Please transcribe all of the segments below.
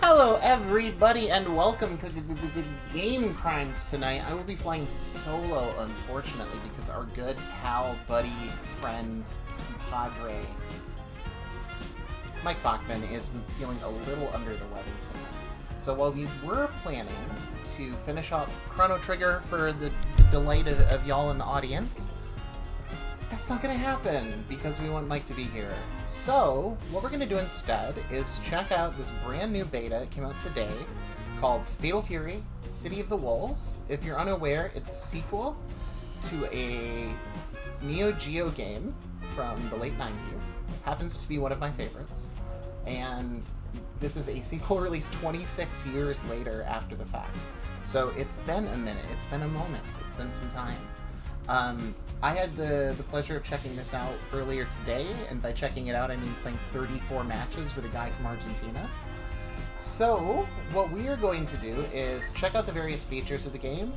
Hello everybody and welcome to Game Crimes tonight. I will be flying solo, unfortunately, because our good pal, buddy, friend, padre, Mike Bachman is feeling a little under the weather tonight. So while we were planning to finish up Chrono Trigger for the delight of y'all in the audience, that's not going to happen because we want Mike to be here. So, what we're going to do instead is check out this brand new beta. It came out today called Fatal Fury, City of the Wolves. If you're unaware, it's a sequel to a Neo Geo game from the late 90s. Happens to be one of my favorites. And this is a sequel released 26 years later after the fact. So it's been a minute. It's been a moment. It's been some time. I had the pleasure of checking this out earlier today, and by checking it out, I mean playing 34 matches with a guy from Argentina. So, what we are going to do is check out the various features of the game,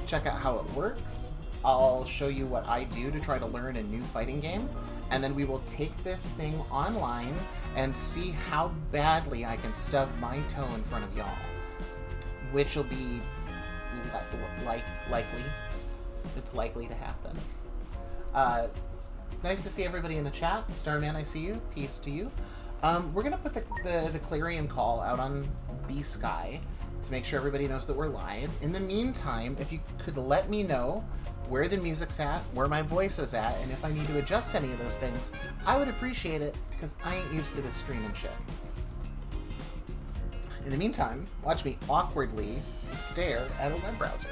check out how it works, I'll show you what I do to try to learn a new fighting game, and then we will take this thing online and see how badly I can stub my toe in front of y'all. Which will be likely. It's likely to happen. It's nice to see everybody in the chat. Starman, I see you. Peace to you. We're going to put the clarion call out on B-Sky to make sure everybody knows that we're live. In the meantime, if you could let me know where the music's at, where my voice is at, and if I need to adjust any of those things, I would appreciate it, because I ain't used to this streaming shit. In the meantime, watch me awkwardly stare at a web browser.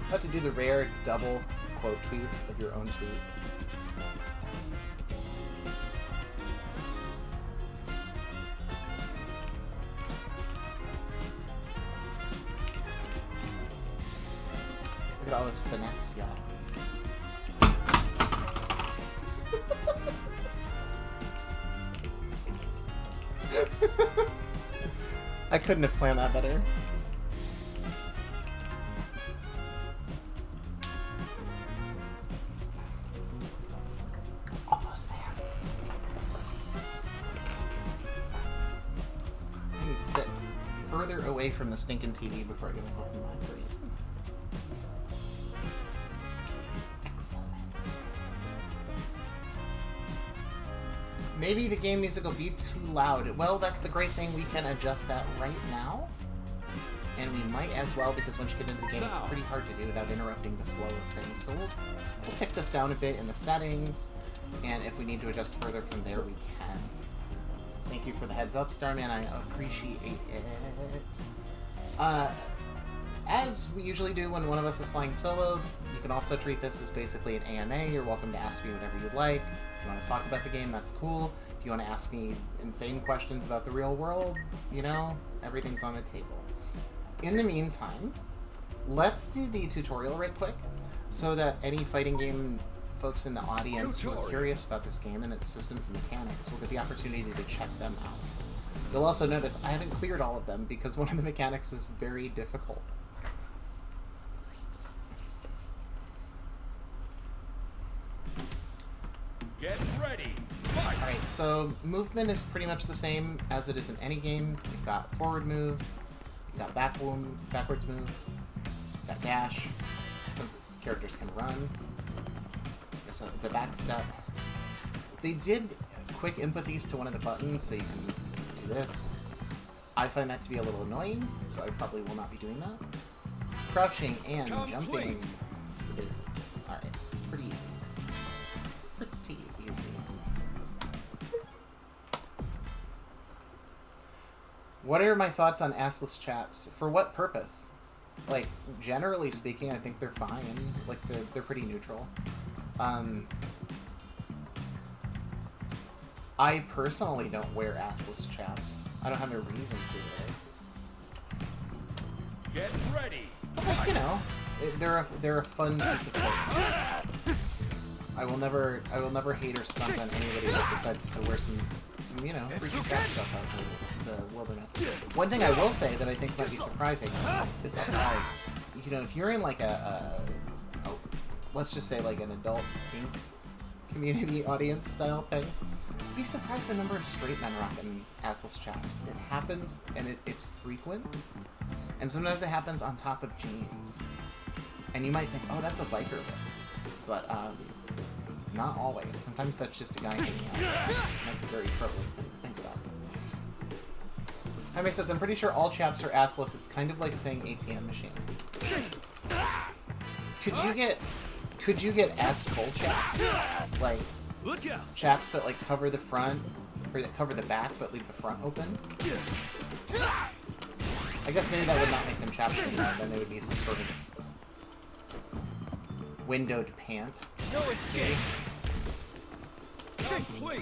About to do the rare double quote tweet of your own tweet. Look at all this finesse, y'all. I couldn't have planned that better. Almost there. I need to sit further away from the stinking TV before I get myself in line for you. Maybe the game music will be too loud. Well, that's the great thing. We can adjust that right now. And we might as well, because once you get into the game, it's pretty hard to do without interrupting the flow of things. So we'll tick this down a bit in the settings. And if we need to adjust further from there, we can. Thank you for the heads up, Starman. I appreciate it. As we usually do when one of us is flying solo, you can also treat this as basically an AMA. You're welcome to ask me whatever you'd like. If you want to talk about the game, that's cool. If you want to ask me insane questions about the real world, you know, everything's on the table. In the meantime, let's do the tutorial right quick, so that any fighting game folks in the audience who are curious about this game and its systems and mechanics will get the opportunity to check them out. You'll also notice I haven't cleared all of them because one of the mechanics is very difficult. Get ready! Alright, so movement is pretty much the same as it is in any game. You've got forward move, you've got backwards move, you've got dash, some characters can run, there's the back step. They did quick input these to one of the buttons, so you can do this. I find that to be a little annoying, so I probably will not be doing that. Crouching and jumping is, alright, pretty easy. Pretty easy. What are my thoughts on assless chaps? For what purpose? Like, generally speaking, I think they're fine. Like, they're pretty neutral. I personally don't wear assless chaps. I don't have a reason to, right? Get ready! But, like, you know, they're a fun piece of clothing. I will never hate or stunt on anybody that decides to wear some you know, freaky trap stuff out in the wilderness. One thing I will say that I think might be surprising is that, you know, if you're in like let's just say like an adult kink community audience style thing, you'd be surprised the number of straight men rocking assless chaps. It happens, and it's frequent, and sometimes it happens on top of jeans. And you might think, oh, that's a biker bit. But, not always. Sometimes that's just a guy hanging out. That's a very troubling thing to think about. Jaime says, I'm pretty sure all chaps are assless. It's kind of like saying ATM machine. Could you get ass-full chaps? Like, chaps that, like, cover the front, or that cover the back, but leave the front open? I guess maybe that would not make them chaps anymore. Then they would be some sort of windowed pant. No escape. Wait.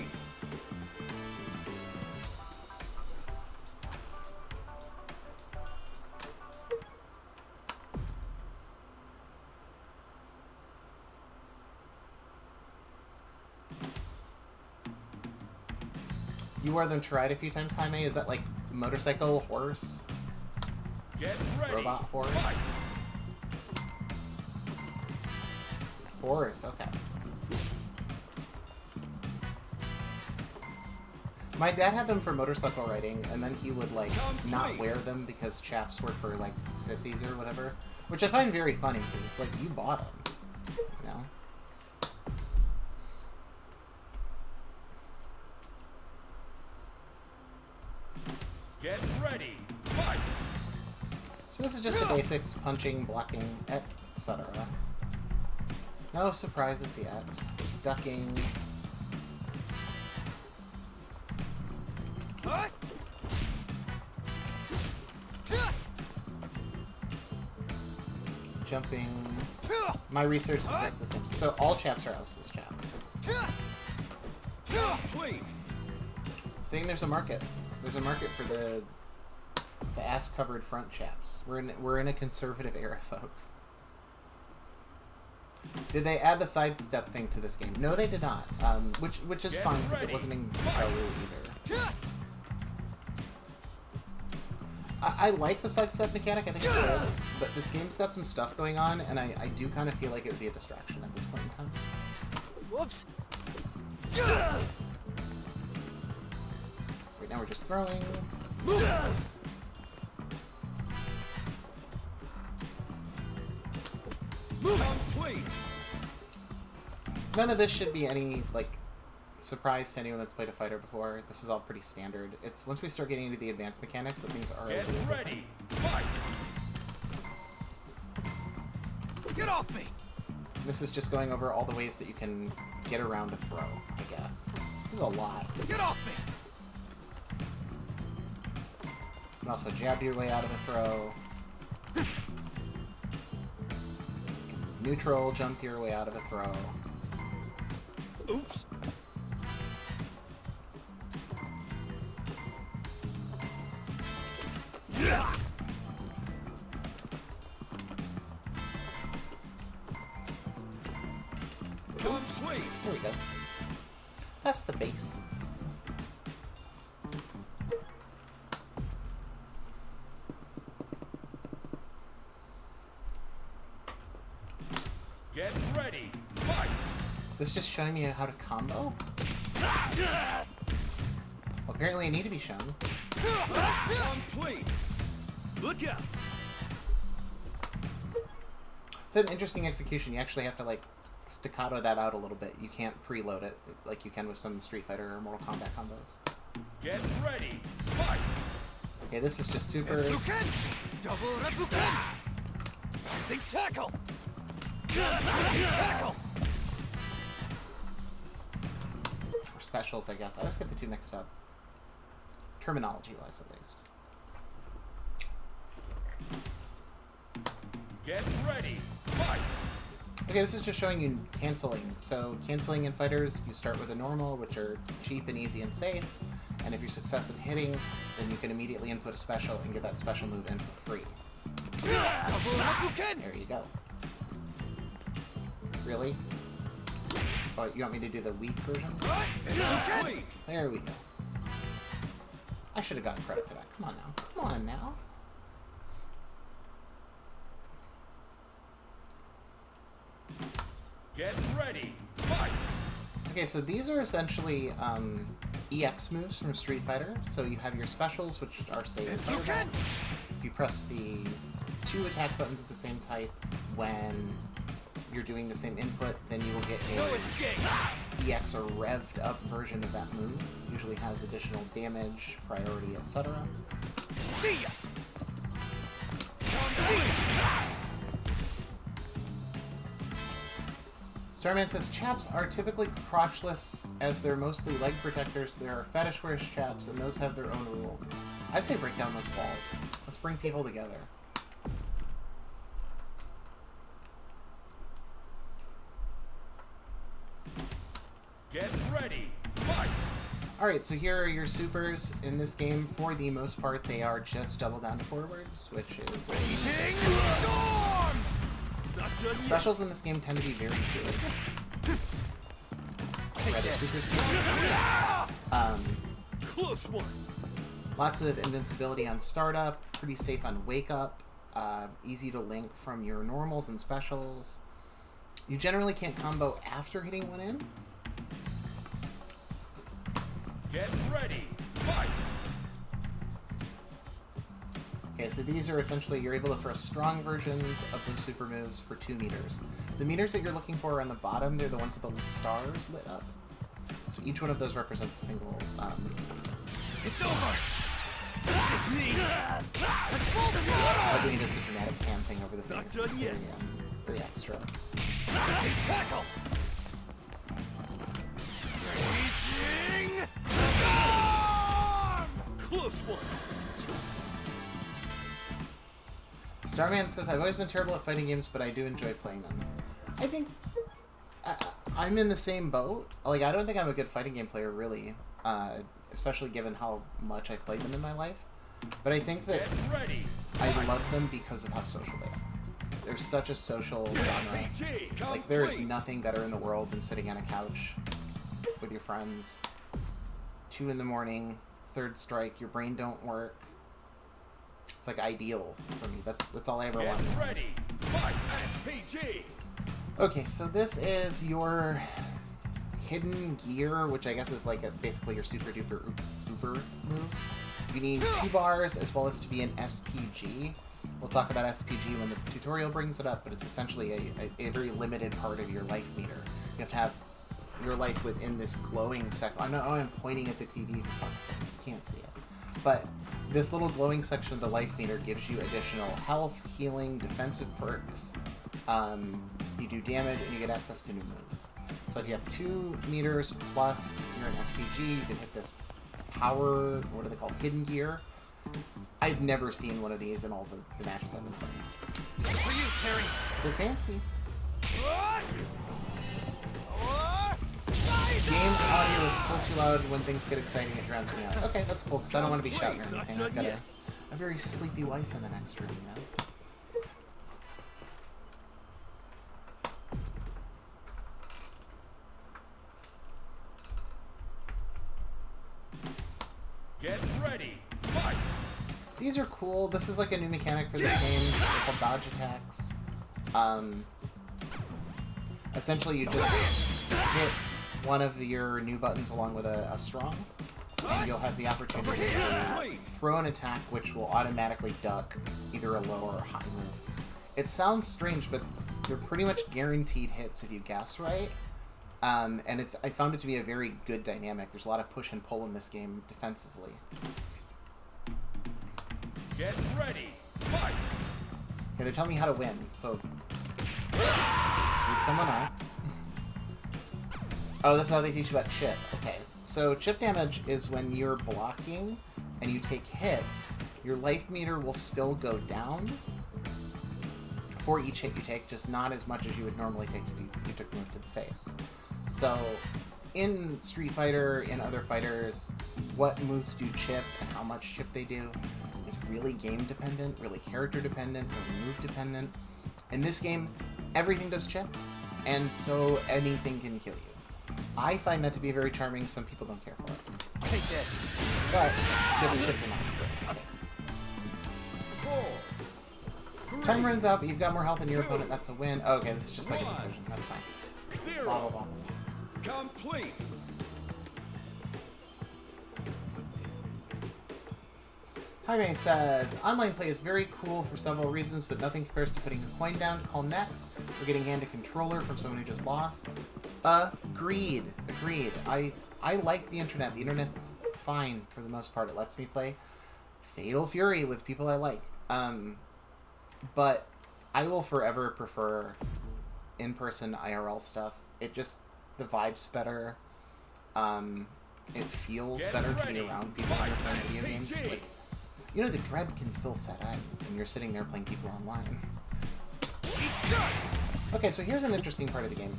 You wore them to ride a few times, Jaime? Is that like motorcycle, horse? Get ready. Robot horse? Fight. Horse, okay. My dad had them for motorcycle riding, and then he would, like, not wear them because chaps were for, like, sissies or whatever. Which I find very funny, because it's like, you bought them, you know? Get ready. Fight. So this is just the basics, punching, blocking, etc. No surprises yet. Ducking. Jumping. My research suggests the same. So all chaps are houseless chaps. Wait. Saying there's a market. There's a market for the ass-covered front chaps. We're in a conservative era, folks. Did they add the sidestep thing to this game? No, they did not. Which is fine because it wasn't in Garou either. I like the sidestep mechanic. I think it's good, but this game's got some stuff going on, and I do kind of feel like it would be a distraction at this point in time. Whoops. Right now we're just throwing. Complete. None of this should be any, like, surprise to anyone that's played a fighter before. This is all pretty standard. It's once we start getting into the advanced mechanics that things are a Get little ready. Fight. Get off me! This is just going over all the ways that you can get around a throw, I guess. There's a lot. Get off me! You can also jab your way out of a throw. You can neutral jump your way out of a throw. Oops. Complete. There we go. That's the basics. Get ready. Fight. This just showing me how to combo? Well, apparently I need to be shown. Complete. Look out! It's an interesting execution. You actually have to, like, staccato that out a little bit. You can't preload it like you can with some Street Fighter or Mortal Kombat combos. Get ready. Fight. Okay, this is just super. Replucan! Double replucan! Rising tackle! Rising tackle! Or specials, I guess. I always get the two mixed up. Terminology-wise, at least. Get ready. Fight. Okay, this is just showing you canceling. So, canceling in fighters, you start with a normal, which are cheap and easy and safe. And if you're successful in hitting, then you can immediately input a special and get that special move in for free. Double replucan! There you go. Really? Oh, you want me to do the weak version? Complete. There we go. I should have gotten credit for that. Come on now. Come on now. Get ready. Fight. Okay, so these are essentially EX moves from Street Fighter. So you have your specials, which are saved. If you press the 2 attack buttons at the same type when you're doing the same input, then you will get No a escape. EX or revved up version of that move. Usually has additional damage, priority, etc. See ya. Starman says chaps are typically crotchless as they're mostly leg protectors. There are fetish-wearish chaps, and those have their own rules. I say break down those walls. Let's bring people together. Get ready. Fight. Alright, so here are your supers. In this game, for the most part, they are just double down to forwards, which is... Raging storm. Not done yet. Specials in this game tend to be very good. Take Rather this. super Close one. Lots of invincibility on startup, pretty safe on wake up, easy to link from your normals and specials. You generally can't combo after hitting one in. Get ready. Fight. Okay, so these are essentially, you're able to throw strong versions of those super moves for 2 meters. The meters that you're looking for are on the bottom. They're the ones with the little stars lit up. So each one of those represents a single It's over. This is me. All doing is the dramatic hand thing over the Not face. done It's yet. very extra. Tackle. Raging storm. Close one. Starman says, I've always been terrible at fighting games, but I do enjoy playing them. I think I'm in the same boat. Like, I don't think I'm a good fighting game player, really, especially given how much I've played them in my life. But I think that Get ready. I love them because of how social they are. They're such a social genre. PG. Like, there is Complete. nothing better in the world than sitting on a couch with your friends. 2 in the morning, third strike, your brain don't work. It's like ideal for me. That's all I ever Get wanted. ready. Fight. SPG. Okay, so this is your hidden gear, which I guess is like basically your super duper uber move. You need 2 bars as well as to be an SPG. We'll talk about SPG when the tutorial brings it up, but it's essentially a very limited part of your life meter. You have to have your life within this glowing section. I'm pointing at the TV for fuck's sake. You can't see it. But this little glowing section of the life meter gives you additional health, healing, defensive perks. You do damage, and you get access to new moves. So if you have 2 meters plus you're an SPG, you can hit this power, what are they called, hidden gear. I've never seen one of these in all the matches I've been playing. This is for you, Terry. They're fancy. What? Game audio is still too loud. When things get exciting, it drowns me out. Okay, that's cool, because I don't want to be shouting or anything. I've got a very sleepy wife in the next room, you know? Get ready. Fight. These are cool. This is like a new mechanic for this game. They're called dodge attacks. Essentially, you just hit one of your new buttons along with a strong, and you'll have the opportunity to throw an attack which will automatically duck either a low or a high move. It sounds strange, but they're pretty much guaranteed hits if you guess right. And I found it to be a very good dynamic. There's a lot of push and pull in this game defensively. Get ready. Fight. Okay, they're telling me how to win, so... Need someone up. Oh, that's how they teach you about chip. Okay, so chip damage is when you're blocking and you take hits, your life meter will still go down for each hit you take, just not as much as you would normally take if you took a move to the face. So, in Street Fighter, in other fighters, what moves do chip and how much chip they do is really game dependent, really character dependent, really move dependent. In this game, everything does chip, and so anything can kill you. I find that to be very charming. Some people don't care for it. Take this. But just a chip to knock. 4, 3, Time runs out, but you've got more health than your opponent. That's a win. Oh, okay, this is just like a decision. That's fine. 0. Blah, blah, blah. Complete. Jaime says, online play is very cool for several reasons, but nothing compares to putting a coin down to call next or getting handed a controller from someone who just lost. Agreed. Agreed. I like the internet. The internet's fine for the most part. It lets me play Fatal Fury with people I like. But I will forever prefer in-person IRL stuff. It just, the vibe's better. It feels better to be around people when you're playing video games. Like, you know, the dread can still set in when you're sitting there playing people online. Okay, so here's an interesting part of the game.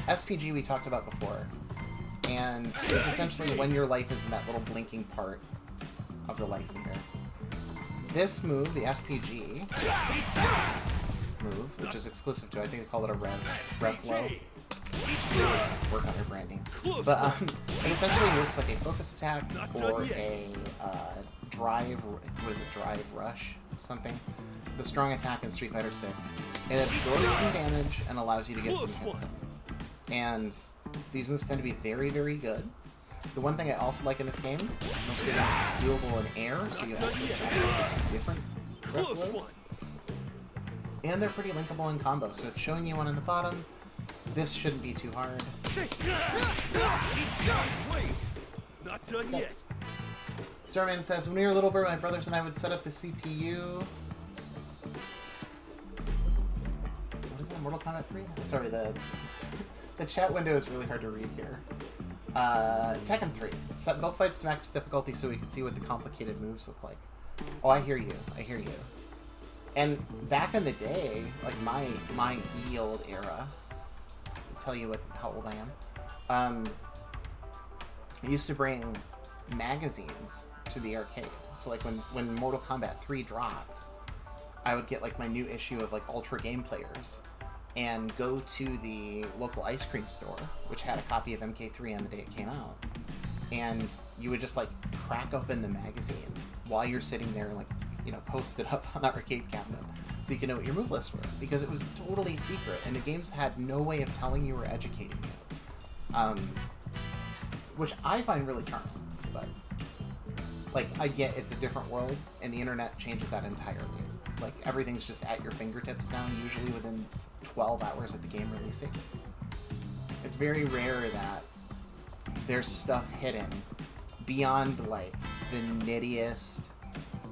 SPG we talked about before, and it's essentially when your life is in that little blinking part of the life meter. This move, the SPG move, which is exclusive to, I think they call it a rev blow. Work on their branding. But it essentially works like a focus attack or a drive, what is it, drive rush, something. The strong attack in Street Fighter 6. It absorbs some damage and allows you to get some hits in. And these moves tend to be very, very good. The one thing I also like in this game, most of them are doable in air, so you actually have different breath blows. And they're pretty linkable in combo, so it's showing you one on the bottom. This shouldn't be too hard. Not done yet. Starman says, when we were little, my brothers and I would set up the CPU. What is that, Mortal Kombat 3? Sorry, the chat window is really hard to read here. Tekken 3. Set both fights to max difficulty so we can see what the complicated moves look like. Oh, I hear you. I hear you. And back in the day, like my ye old era, I'll tell you how old I am. I used to bring magazines to the arcade. So like when Mortal Kombat 3 dropped, I would get like my new issue of like Ultra Game Players and go to the local ice cream store, which had a copy of MK3 on the day it came out. And you would just like crack open the magazine while you're sitting there and like, you know, post it up on the arcade cabinet so you can know what your move lists were, because it was totally secret and the games had no way of telling you or educating you. Which I find really charming, but like I get it's a different world and the internet changes that entirely. Like everything's just at your fingertips now, usually within 12 hours of the game releasing. It's very rare that there's stuff hidden beyond like the nittiest,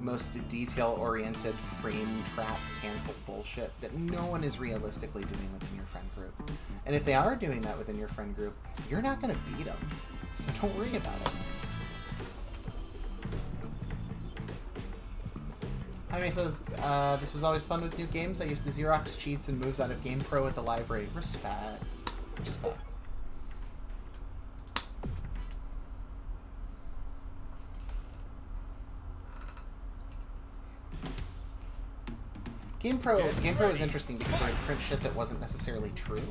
most detail-oriented frame trap cancel bullshit that no one is realistically doing within your friend group. And if they are doing that within your friend group, you're not going to beat them, so don't worry about it. Jaime says, this was always fun with new games. I used to Xerox cheats and moves out of GamePro at the library. Respect. Respect. GamePro is interesting because they would print shit that wasn't necessarily true.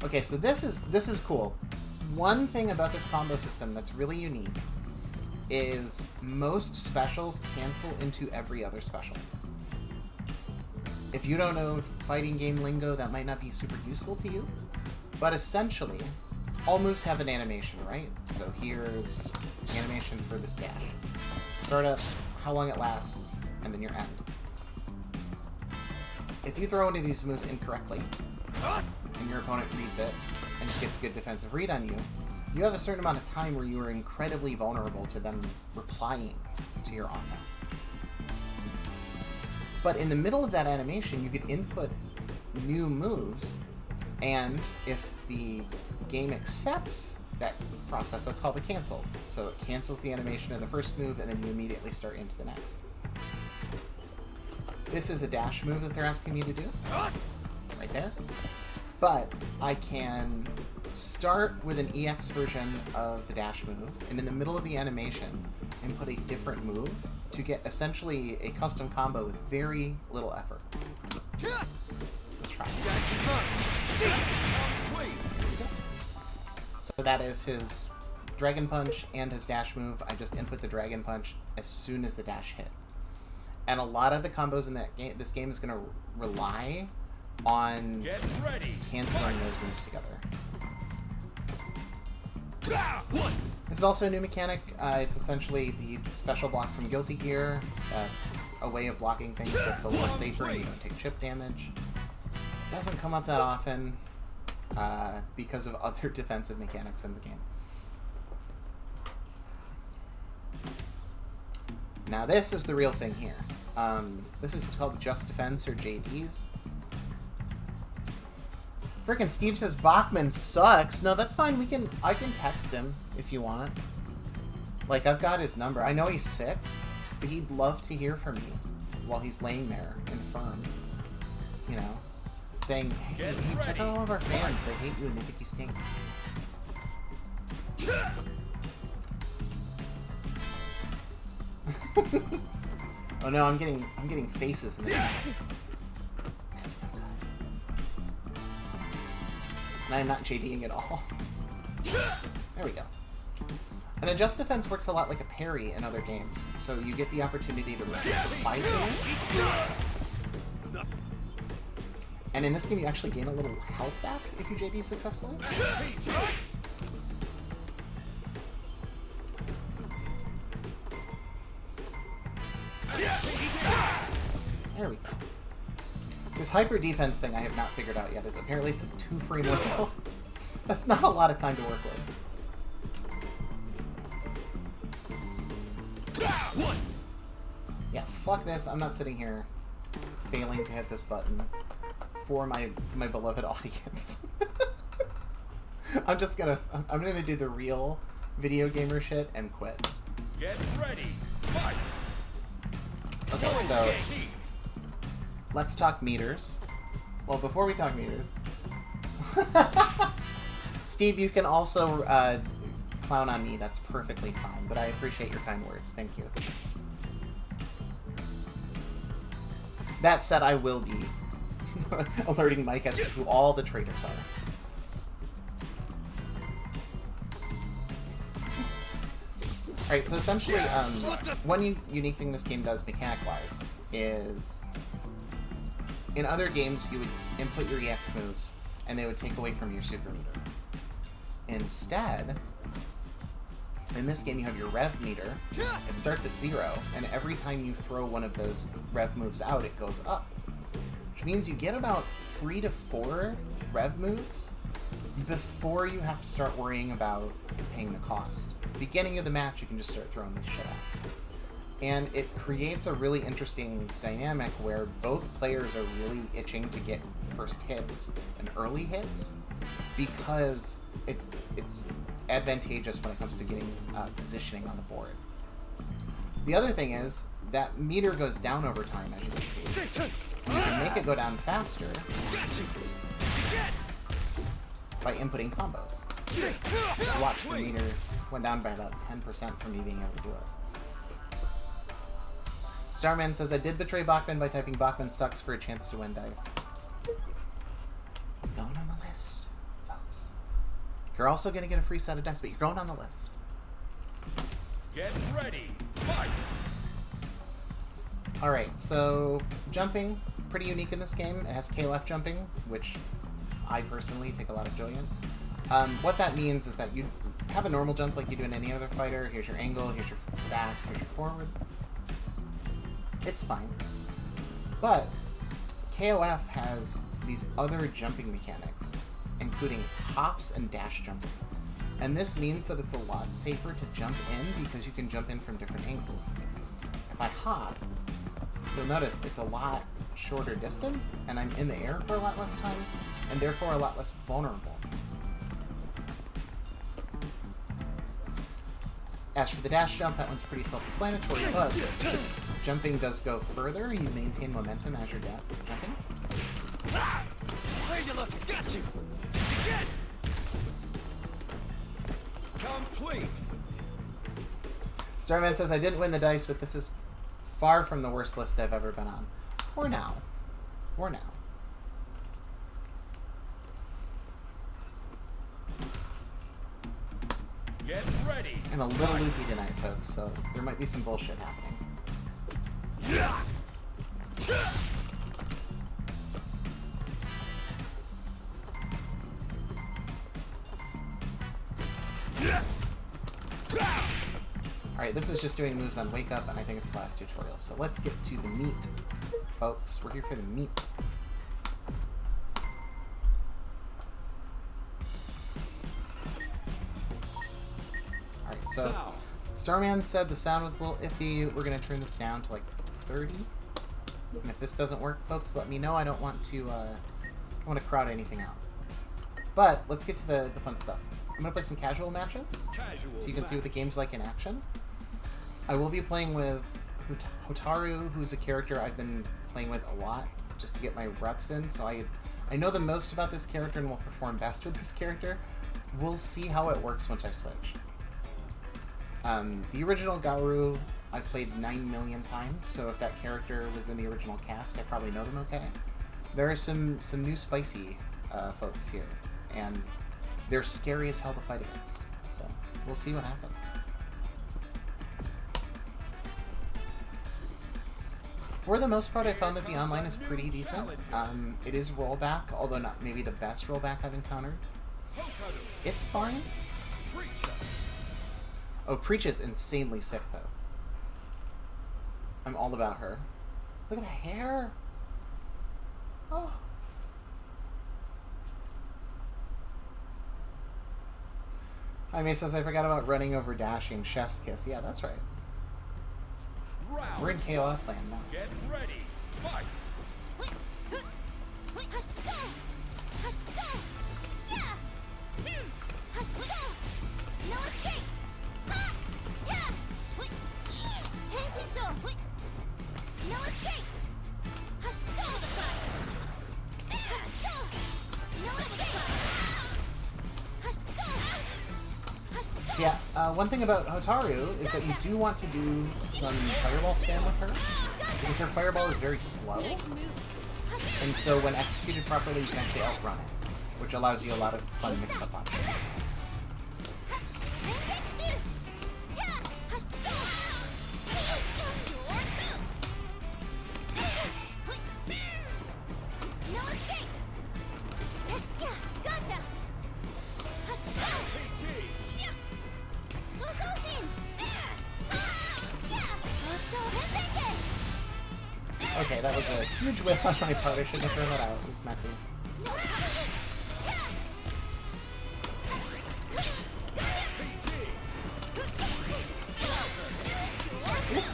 Okay, so this is cool. One thing about this combo system that's really unique is most specials cancel into every other special. If you don't know fighting game lingo, that might not be super useful to you, but essentially, all moves have an animation, right? So here's animation for this dash. Start up, how long it lasts, and then your end. If you throw any of these moves incorrectly, and your opponent reads it, and gets a good defensive read on you, you have a certain amount of time where you are incredibly vulnerable to them replying to your offense. But in the middle of that animation, you could input new moves, and if the game accepts that process, that's called a cancel. So it cancels the animation of the first move, and then you immediately start into the next. This is a dash move that they're asking me to do, right there. But I can start with an EX version of the dash move, and in the middle of the animation, input a different move to get essentially a custom combo with very little effort. Let's try it. Complete. So that is his Dragon Punch and his dash move. I just input the Dragon Punch as soon as the dash hit. And a lot of the combos in that game, this game is going to rely on Get ready. canceling those moves together. One. This is also a new mechanic. It's essentially the special block from Guilty Gear. That's a way of blocking things so it's a little safer and you don't take chip damage. Doesn't come up that often because of other defensive mechanics in the game. Now this is the real thing here. This is called Just Defense or JDs. Frickin' Steve says Bachman sucks. No, that's fine. I can text him if you want. Like, I've got his number. I know he's sick, but he'd love to hear from you while he's laying there infirm. You know, saying, hey, check out all of our fans. They hate you and they think you stink. Oh no, I'm getting faces in the back. That's not good. And I'm not JDing at all. There we go. And a Just Defense works a lot like a parry in other games. So you get the opportunity to reply to it. And in this game you actually gain a little health back if you JD successfully. There we go. This hyper defense thing I have not figured out yet. Apparently it's a 2 frame window. That's not a lot of time to work with. Yeah, fuck this. I'm not sitting here failing to hit this button for my beloved audience. I'm gonna do the real video gamer shit and quit. Get ready. Fight. Okay, so let's talk meters. Well, before we talk meters, Steve, you can also clown on me. That's perfectly fine, but I appreciate your kind words. Thank you. That said, I will be alerting Mike as to who all the traitors are. Alright, so essentially, one unique thing this game does mechanic-wise is, in other games you would input your EX moves and they would take away from your super meter. Instead, in this game you have your rev meter. It starts at 0, and every time you throw one of those rev moves out, it goes up. Which means you get about 3 to 4 rev moves before you have to start worrying about paying the cost. Beginning of the match, you can just start throwing this shit out. And it creates a really interesting dynamic where both players are really itching to get first hits and early hits because it's advantageous when it comes to getting positioning on the board. The other thing is that meter goes down over time, as you can see. You can make it go down faster by inputting combos. Watch, the meter went down by about 10% from me being able to do it. Starman says, I did betray Bachman by typing Bachman sucks for a chance to win dice. It's going on the list, folks. You're also going to get a free set of dice, but you're going on the list. Get ready. Fight. Alright, so jumping, pretty unique in this game. It has KLF jumping, which I personally take a lot of joy in. What that means is that you have a normal jump like you do in any other fighter. Here's your angle, here's your back, here's your forward. It's fine. But KOF has these other jumping mechanics, including hops and dash jumping. And this means that it's a lot safer to jump in because you can jump in from different angles. If I hop, you'll notice it's a lot shorter distance, and I'm in the air for a lot less time, and therefore a lot less vulnerable. As for the dash jump, that one's pretty self-explanatory, but the jumping does go further. You maintain momentum as you're jumping. Where you look? Got you. Get. Complete. Starman says, I didn't win the dice, but this is far from the worst list I've ever been on. For now. For now. Get ready. And a little loopy tonight, folks, so there might be some bullshit happening. Alright, this is just doing moves on Wake Up, and I think it's the last tutorial. So let's get to the meat, folks. We're here for the meat. Alright, so Starman said the sound was a little iffy. We're going to turn this down to like 30. And if this doesn't work, folks, let me know. I don't want to crowd anything out. But let's get to the fun stuff. I'm going to play some casual matches, so you can see what the game's like in action. I will be playing with Hotaru, who's a character I've been playing with a lot, just to get my reps in, so I know the most about this character and will perform best with this character. We'll see how it works once I switch. The original Garou I've played 9 million times, so if that character was in the original cast, I probably know them okay. There are some new spicy folks here, and they're scary as hell to fight against, so we'll see what happens. For the most part, I found that the online is pretty decent. It is rollback, although not maybe the best rollback I've encountered. It's fine. Oh, Preach is insanely sick, though. I'm all about her. Look at the hair! Oh. Jaime says, I forgot about running over dashing. Chef's kiss. Yeah, that's right. We're in KOF land now. Get ready. Fight. No escape. No escape. Yeah, one thing about Hotaru is that you do want to do some fireball spam with her, because her fireball is very slow, and so when executed properly you can actually outrun it, which allows you a lot of fun mix-up options. Okay, that was a huge whiff on my part. I shouldn't have thrown that out. It was messy.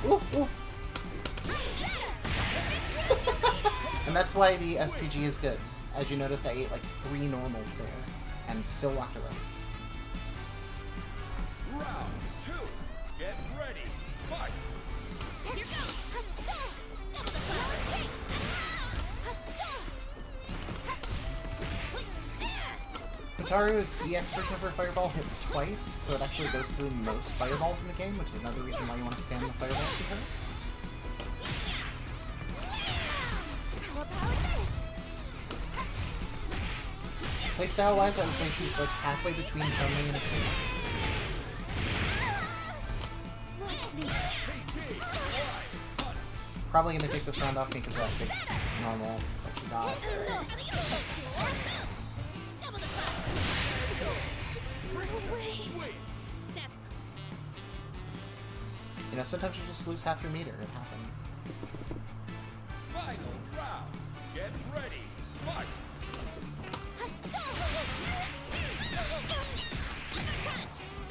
Ooh, ooh, ooh. And that's why the SPG is good. As you notice, I ate like 3 normals there and still walked away. Round 2. Get ready. Fight. Here goes. Hotaru's EX version of her fireball hits twice, so it actually goes through most fireballs in the game, which is another reason why you want to spam the fireball with her. Playstyle wise, I would say she's like halfway between Chun-Li and Akuma. Probably gonna take this round off because of that big normal that she got. You know, sometimes you just lose half your meter. It happens. Final round. Get ready. Fight.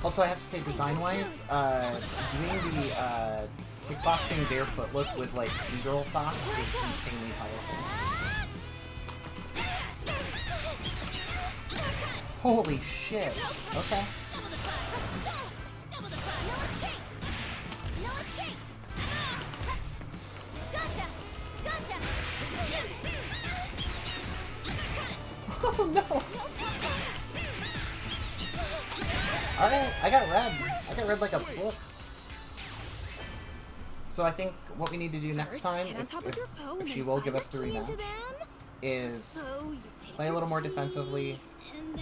Also, I have to say, design-wise, doing the kickboxing barefoot look with like e-girl socks is insanely powerful. Holy shit! Okay. Oh no! Alright, I got red. I got red like a book. So I think what we need to do next time, if she will give us the rematch, is play a little more defensively,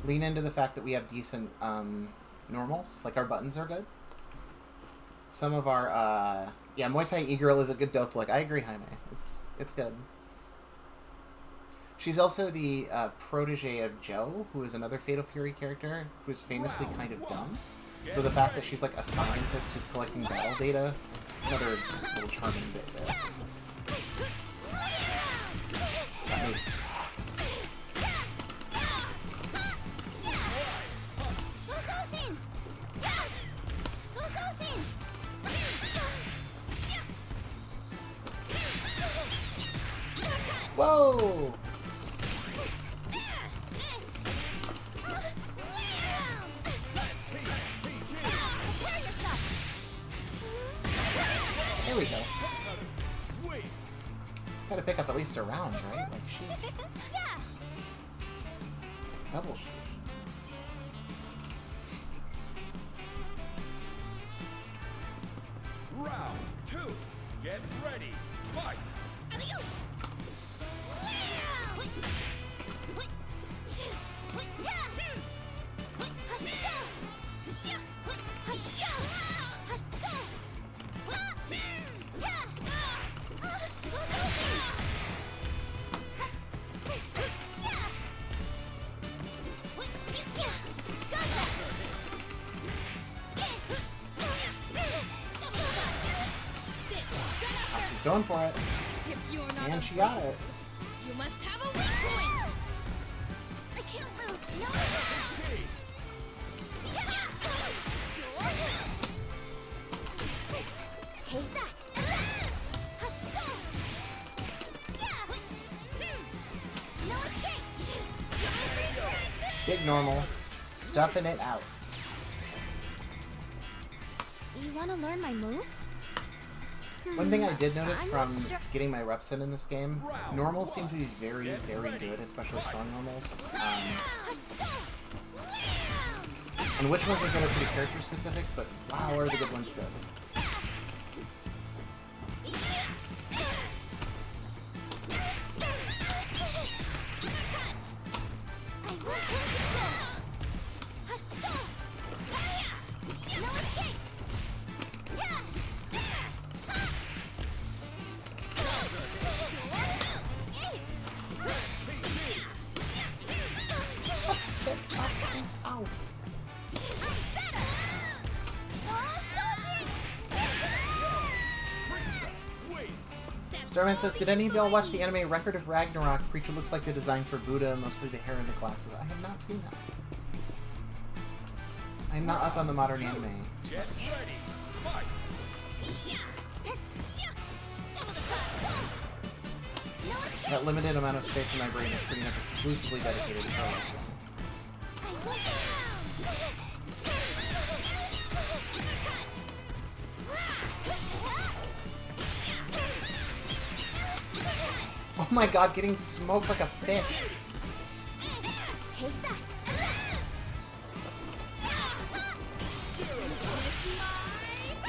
lean into the fact that we have decent normals. Like, our buttons are good. Some of our, yeah, Muay Thai E-Girl is a good dope look. I agree, Jaime. It's good. She's also the protege of Joe, who is another Fatal Fury character, who's famously kind of dumb. So the fact that she's like a scientist who's collecting battle data, another little charming bit there. That move sucks. Whoa! There we go. Gotta pick up at least a round, right? Like, sheesh. Double sheesh. Round 2. Get ready. Fight. She's going for it. If you're not And she got it. you must have a weak point. I can't move. No. Take that. No escape. Big normal. Stuffing it out. You want to learn my moves? One thing I did notice I'm from not sure. getting my reps in this game, normals seem to be very, very good, especially strong normals. And which ones are good are pretty character specific, but wow, are the good ones good. Ow. Starman says, did any of y'all watch the anime Record of Ragnarok? Preacher looks like the design for Buddha, mostly the hair and the glasses. I have not seen that. I'm not up on the modern anime. Get ready. Fight. That limited amount of space in my brain is pretty much exclusively dedicated to pro wrestling. Oh my god, getting smoked like a fish. Take that.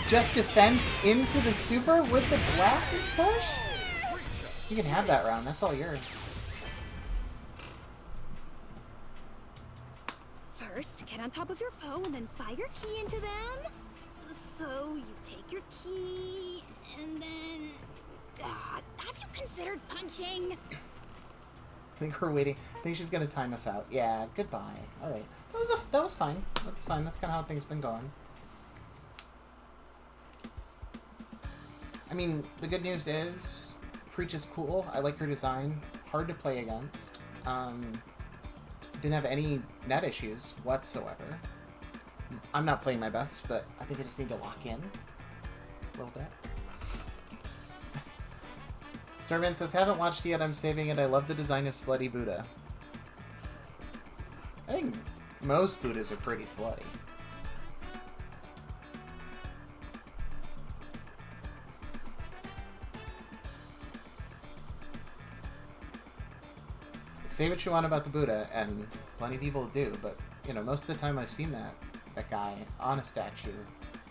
Just defense into the super with the glasses push? You can have that round, that's all yours. First, get on top of your foe and then fire your key into them. So you take your key and then... have you considered punching? I think we're waiting. I think she's gonna time us out. Yeah, goodbye. Alright. That was fine. That's fine. That's kinda how things been going. I mean, the good news is Preach is cool. I like her design. Hard to play against. Didn't have any net issues whatsoever. I'm not playing my best, but I think I just need to lock in a little bit. Starman says, haven't watched yet, I'm saving it. I love the design of Slutty Buddha. I think most Buddhas are pretty slutty. Say what you want about the Buddha, and plenty of people do, but, you know, most of the time I've seen that guy on a statue.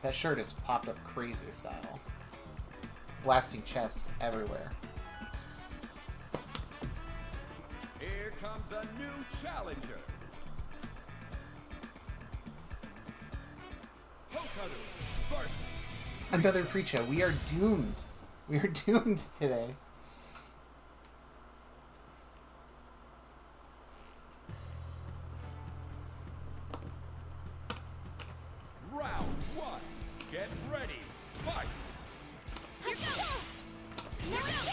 That shirt is popped up crazy style. Blasting chest everywhere. Here comes a new challenger. First, Another pre-show. We are doomed. We are doomed today. round one. Get ready. Fight. Here goes! Here goes!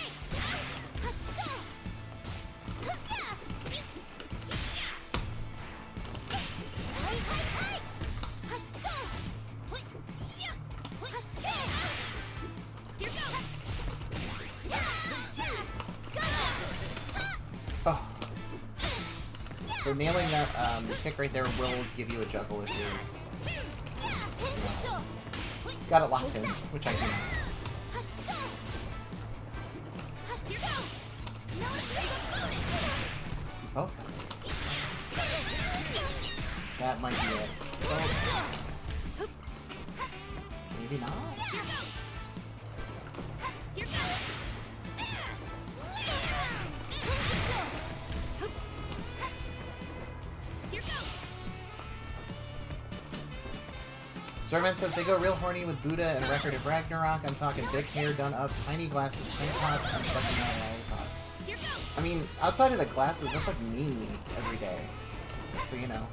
Oh. So nailing that kick right there will give you a juggle if you got it locked in, which I do. You both got it. That might be it. Oh. Maybe not. Servant says they go real horny with Buddha and Record of Ragnarok. I'm talking big hair done up, tiny glasses, tank top, and fucking not lollipop. I mean, outside of the glasses, that's like me every day. So, you know,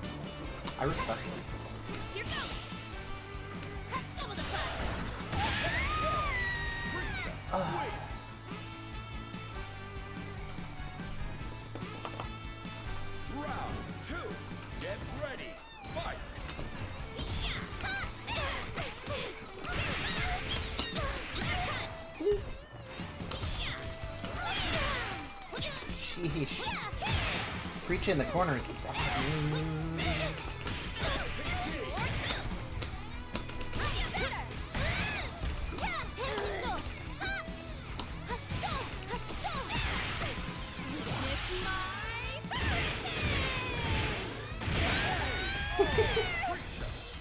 I respect it. Round two. Get ready. Fight. Sheesh. Preach in the corners. Bad news.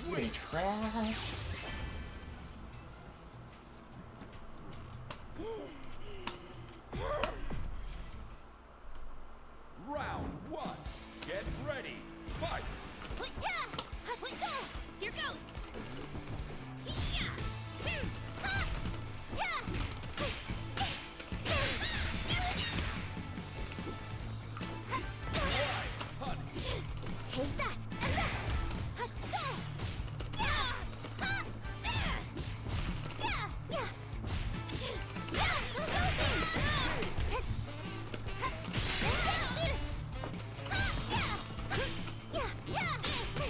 You ain't trash. Round one. Get ready. Fight. Here goes! Take that!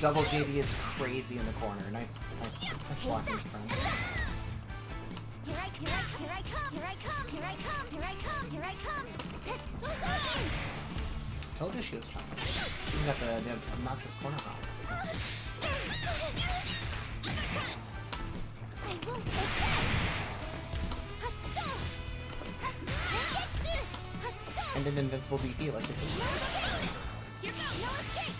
Double JD is crazy in the corner. Nice blocking friend. Here I come, here I come, here I come, here I come, here I come, here I come. So awesome. Told you she was trying. She's got the obnoxious corner round. I won't take this. And an invincible DP like the Here goes. No escape.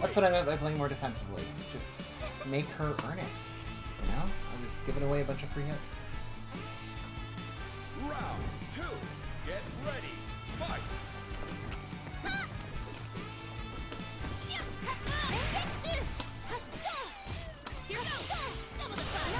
That's what I meant by playing more defensively. Just make her earn it. You know? I was giving away a bunch of free hits. Round two. Get ready. Fight. Here goes. Double the fun.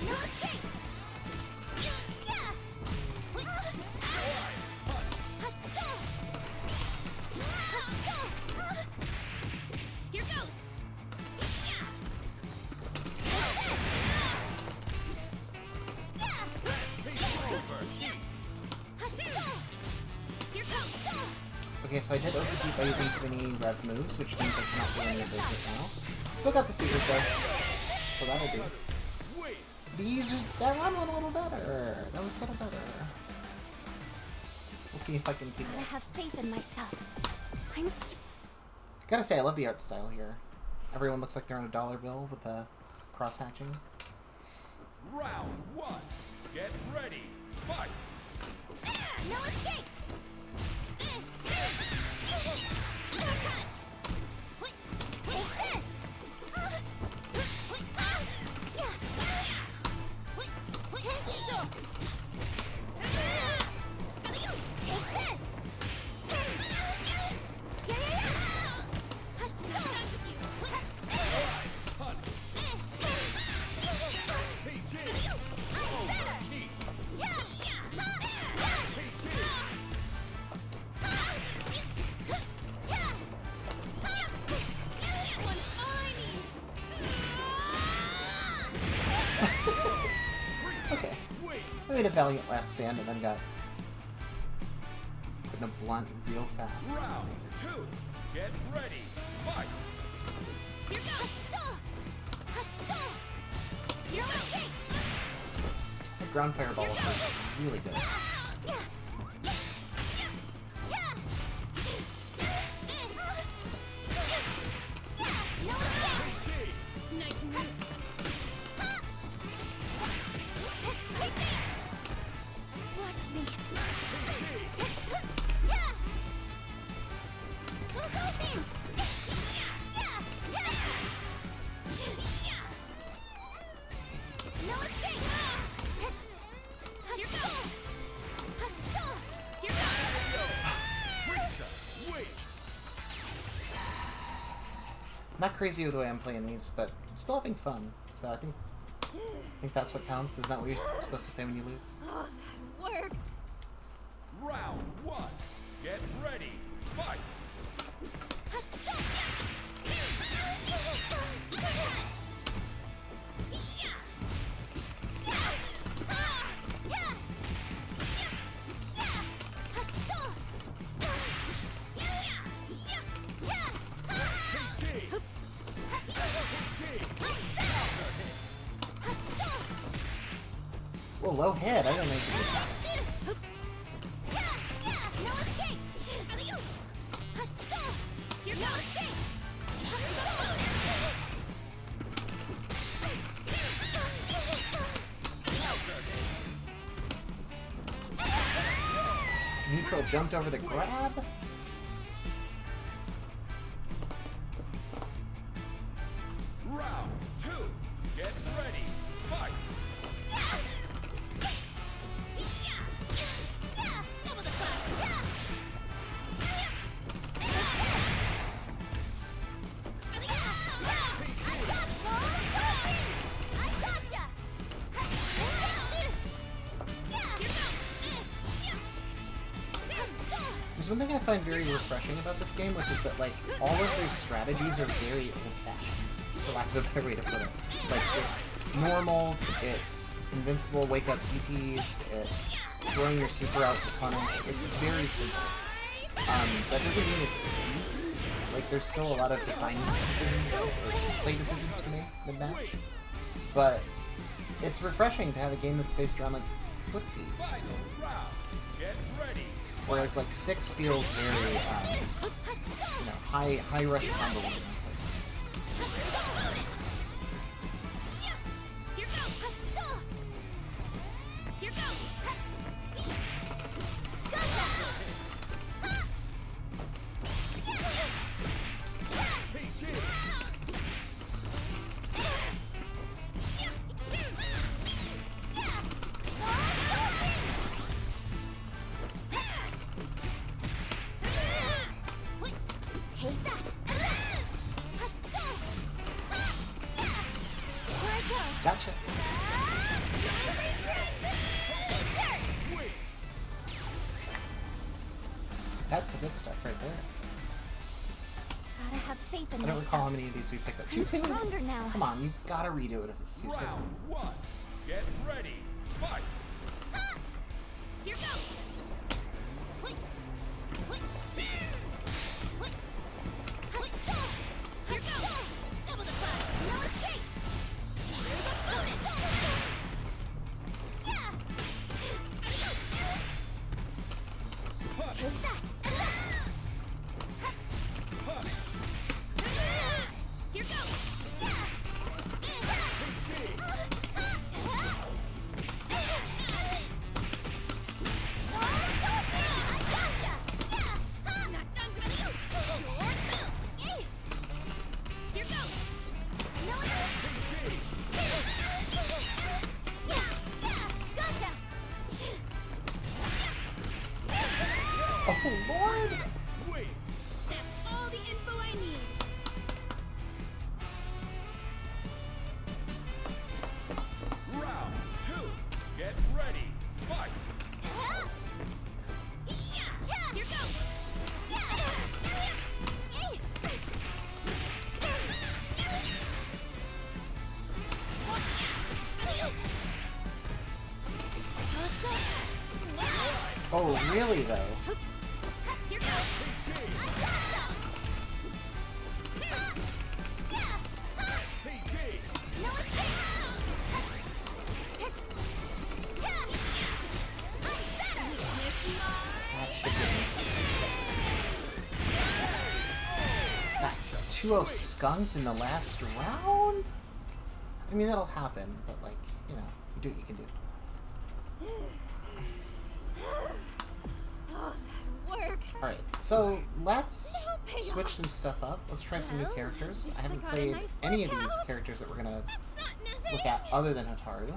No escape. Here goes. Here goes. Okay, so I did overheat by using too many rev moves, which means I cannot do any of those right now. Still got the secret though. So that'll do. That one went a little better. That was a little better. We'll see if I can keep I it. have faith in myself. I'm Gotta say, I love the art style here. Everyone looks like they're on a dollar bill with the cross-hatching. Round 1. Get ready. Fight. No escape! Uppercut! Wait, take this! Yeah! Wait, so! Take this! Okay. I made a valiant last stand and then got put in a blunt real fast. Round 2. Get ready. Fight. Here goes! Here goes! The ground fireball is really good. Nice move. Watch me. No escape! Here goes! Here Wait. I'm not crazy with the way I'm playing these, but I'm still having fun. So I think that's what counts. Isn't that what you're supposed to say when you lose? Oh, that worked. Round 1. Get ready. Fight. Whoa, low head. I don't know if you did that. Here goes! Neutral jumped over the grab. Round 2. Get ready. Fight. There's one thing I find very refreshing about this game, which is that, like, all of their strategies are very old-fashioned, for lack of a better way to put it. Like, it's normals, it's invincible wake-up DPs, it's throwing your super out to punish. It's very simple. That doesn't mean it's easy. Like, there's still a lot of design decisions, or play decisions to make mid-match. But it's refreshing to have a game that's based around, like, footsies. Final round. Get ready. Whereas, like, 6 feels very, you know, high rush combo. Here goes! Here goes! Take that! Here I go! Gotcha. That's the good stuff right there. Gotta have faith in I don't myself. recall how many of these we picked up. I'm 2-2? stronger now. Come on, you gotta redo it if it's 2-2. Round 1. Get ready. Fight. Here goes! Wait! Wait! Wait! Here goes! Double the clap! No escape! Here's a bonus! Yeah! Punch. Take that! Punch. Here goes! Oh, really though? Here goes. PG. No escape. That should be. That's 2-0 skunked in the last round? I mean, that'll happen, but like, you know, you do what you can do. Oh, that work. Alright, so let's switch some stuff up. Let's try some new Well, characters. looks I haven't like I got a played nice any of these workout. characters that we're gonna That's not nothing. look at other than Hataru.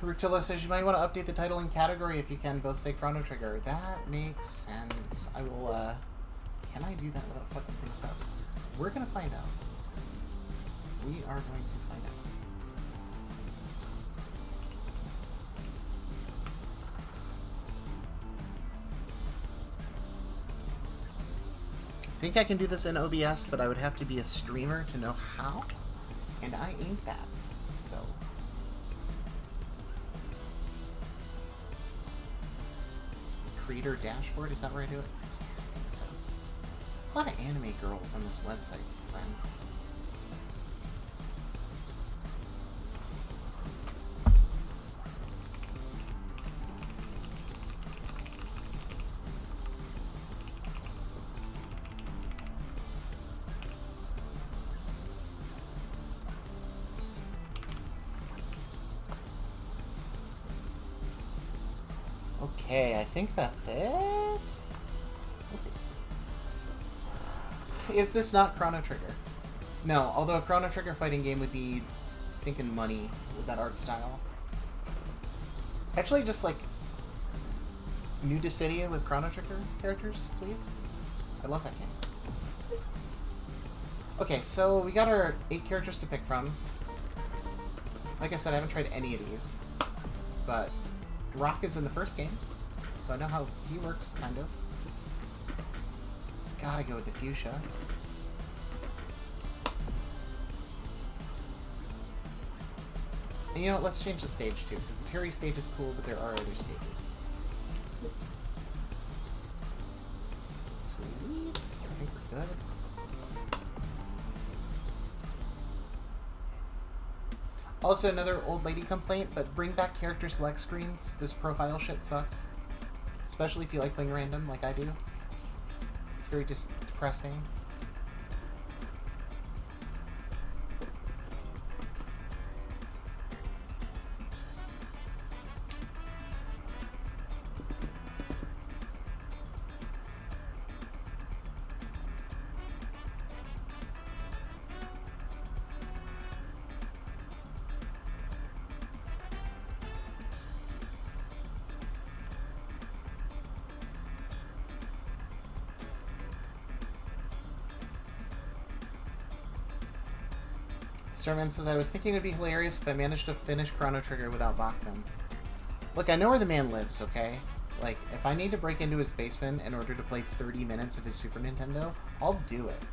Rutillo says you might want to update the title and category if you can both say Chrono Trigger. That makes sense. I will, can I do that without fucking things up? We're gonna find out. We are going to find out. I think I can do this in OBS, but I would have to be a streamer to know how, and I ain't that, so... Creator dashboard, is that where I do it? Yeah, I think so. A lot of anime girls on this website, friends. Okay, I think that's it. Let's see. Is this not Chrono Trigger? No, although a Chrono Trigger fighting game would be stinking money with that art style. Actually, just like New Dissidia with Chrono Trigger characters, please. I love that game. Okay, so we got our 8 characters to pick from. Like I said, I haven't tried any of these, but Rock is in the first game, so I know how he works, kind of. Gotta go with the Fuchsia. And you know what, let's change the stage too, because the Terry stage is cool, but there are other stages. Sweet, I think we're good. Also, another old lady complaint, but bring back character select screens. This profile shit sucks. Especially if you like playing random, like I do. It's very just depressing. Starman says, I was thinking it would be hilarious if I managed to finish Chrono Trigger without Bachman. Look, I know where the man lives, okay? Like, if I need to break into his basement in order to play 30 minutes of his Super Nintendo, I'll do it.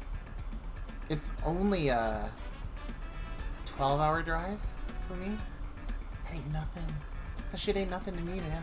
It's only a 12-hour drive for me. That ain't nothing. That shit ain't nothing to me, man.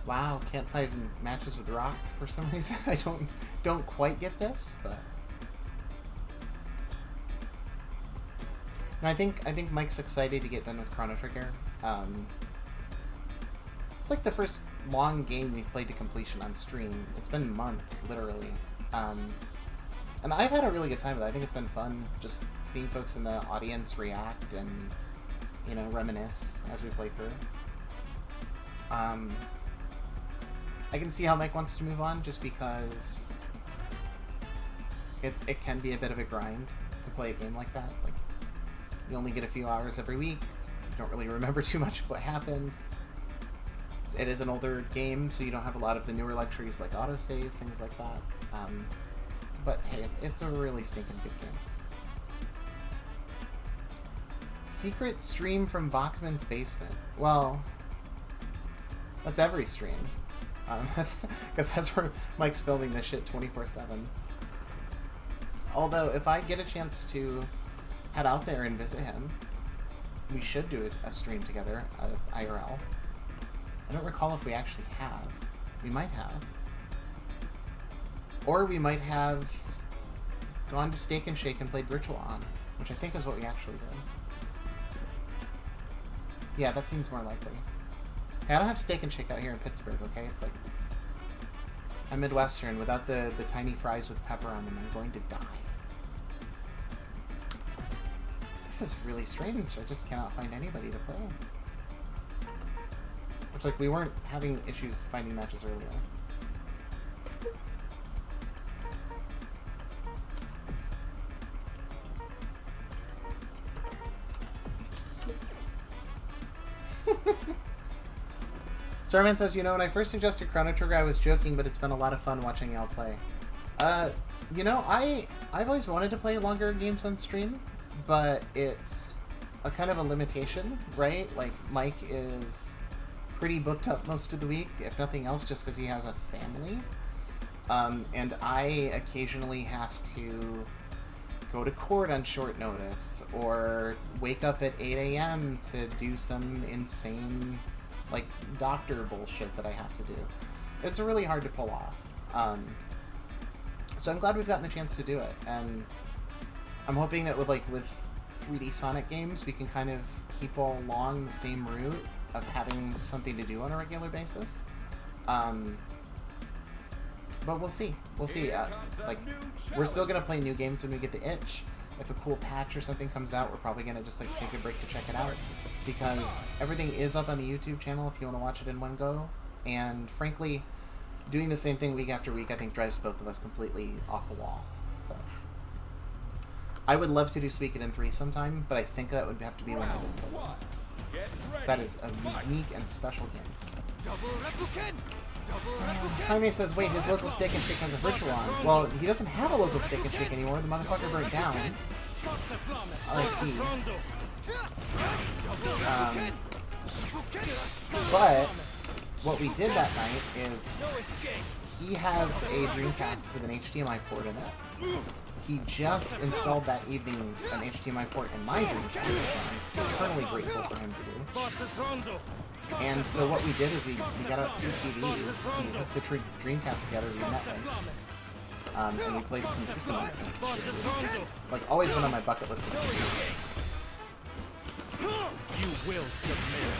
Wow, can't find matches with Rock for some reason. I don't quite get this, but no, I think Mike's excited to get done with Chrono Trigger. It's like the first long game we've played to completion on stream. It's been months, literally. And I've had a really good time with it. I think it's been fun just seeing folks in the audience react and, you know, reminisce as we play through. I can see how Mike wants to move on just because it can be a bit of a grind to play a game like that. Like, you only get a few hours every week. You don't really remember too much of what happened. it is an older game, so you don't have a lot of the newer luxuries like autosave, things like that. But hey, it's a really stinking good game. Secret stream from Bachman's basement. Well, that's every stream. Because that's where Mike's filming this shit 24/7. Although, if I get a chance to head out there and visit him, we should do a stream together, IRL. I don't recall if we actually have. We might have. Or we might have gone to Steak and Shake and played Virtual On, which I think is what we actually did. Yeah, that seems more likely. Hey, I don't have Steak and Shake out here in Pittsburgh, okay? It's like... I'm Midwestern. Without the tiny fries with pepper on them, I'm going to die. This is really strange. I just cannot find anybody to play. Which, like, we weren't having issues finding matches earlier. Starman says, you know, when I first suggested Chrono Trigger, I was joking, but it's been a lot of fun watching y'all play. You know, I've always wanted to play longer games on stream, but it's a kind of a limitation, right? Like, Mike is pretty booked up most of the week, if nothing else, just because he has a family. And I occasionally have to go to court on short notice, or wake up at 8 a.m. to do some insane, like, doctor bullshit that I have to do. It's really hard to pull off. So I'm glad we've gotten the chance to do it, and I'm hoping that with 3D Sonic games, we can kind of keep along the same route of having something to do on a regular basis. But we'll see. We'll see. We're still gonna play new games when we get the itch. If a cool patch or something comes out, we're probably gonna just take a break to check it out, because everything is up on the YouTube channel if you want to watch it in one go. And frankly, doing the same thing week after week, I think drives both of us completely off the wall. So I would love to do Suikoden 3 sometime, but I think that would have to be when I did solo. That is a unique and special game. Jaime says, wait, his local Steak and Shake has a Virtual On. Well, he doesn't have a local Steak and Shake anymore. The motherfucker burned down. R.I.P. But what we did that night is he has a Dreamcast with an HDMI port in it. He just installed that evening an HDMI port in my Dreamcast, which I'm eternally grateful for him to do. And so what we did is we got out 2 TVs, we hooked the Dreamcast together remotely, and we played some system games, which was, like, always been on my bucket list of games. You will submit.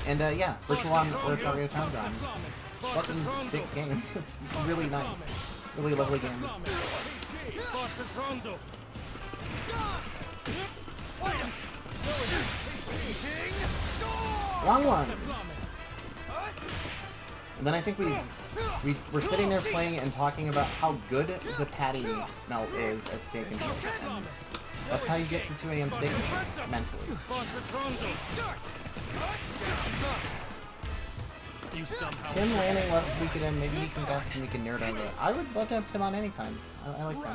And yeah, Virtual On Oratorio Town Ground. Fucking sick game. It's really nice. Really lovely game. Wrong one! And then I think we were sitting there playing and talking about how good the patty melt is at Steak and Shake. And that's how you get to 2 a.m. Steak and Shake, mentally. Tim Lanning loves Suikoden. Maybe he can guest and we can nerd over it. I would love to have Tim on anytime. I like Tim.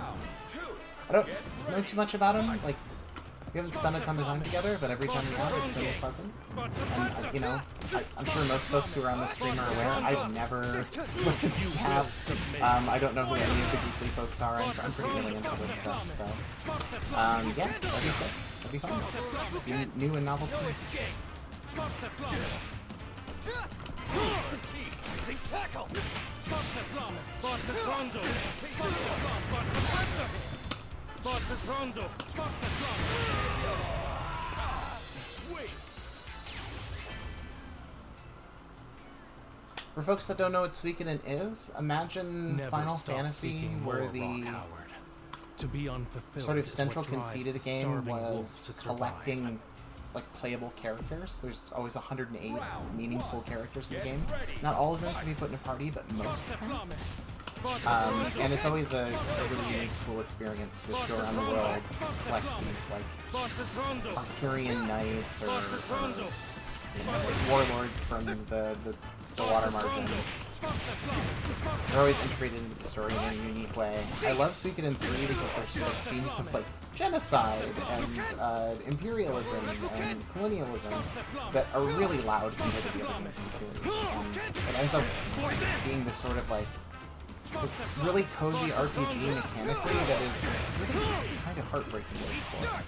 I don't know too much about him. Like, we haven't spent a ton of time together, but every time we have, it's been pleasant. And, you know, I'm sure most folks who are on this stream are aware. I've never listened to Cap. I don't know who any of the Geekly folks are. I'm pretty really into this stuff, so... yeah, that'd be good. That'd be fun. New and novel things. Tackle! For folks that don't know what Suikoden is, imagine Final Fantasy, where the sort of central conceit of the game was collecting like playable characters. There's always 108 meaningful characters in the game. Not all of them can be put in a party, but most can. And it's always a really unique, cool experience to just go around the world, collect these like Arthurian knights or warlords from the water margin. They're always integrated into the story in a unique way. I love Suikoden 3 because there's like themes of like genocide and imperialism and colonialism that are really loud compared to the other games in the series. It ends up being this sort of like this really cozy RPG mechanically that is really kind of heartbreaking to explore.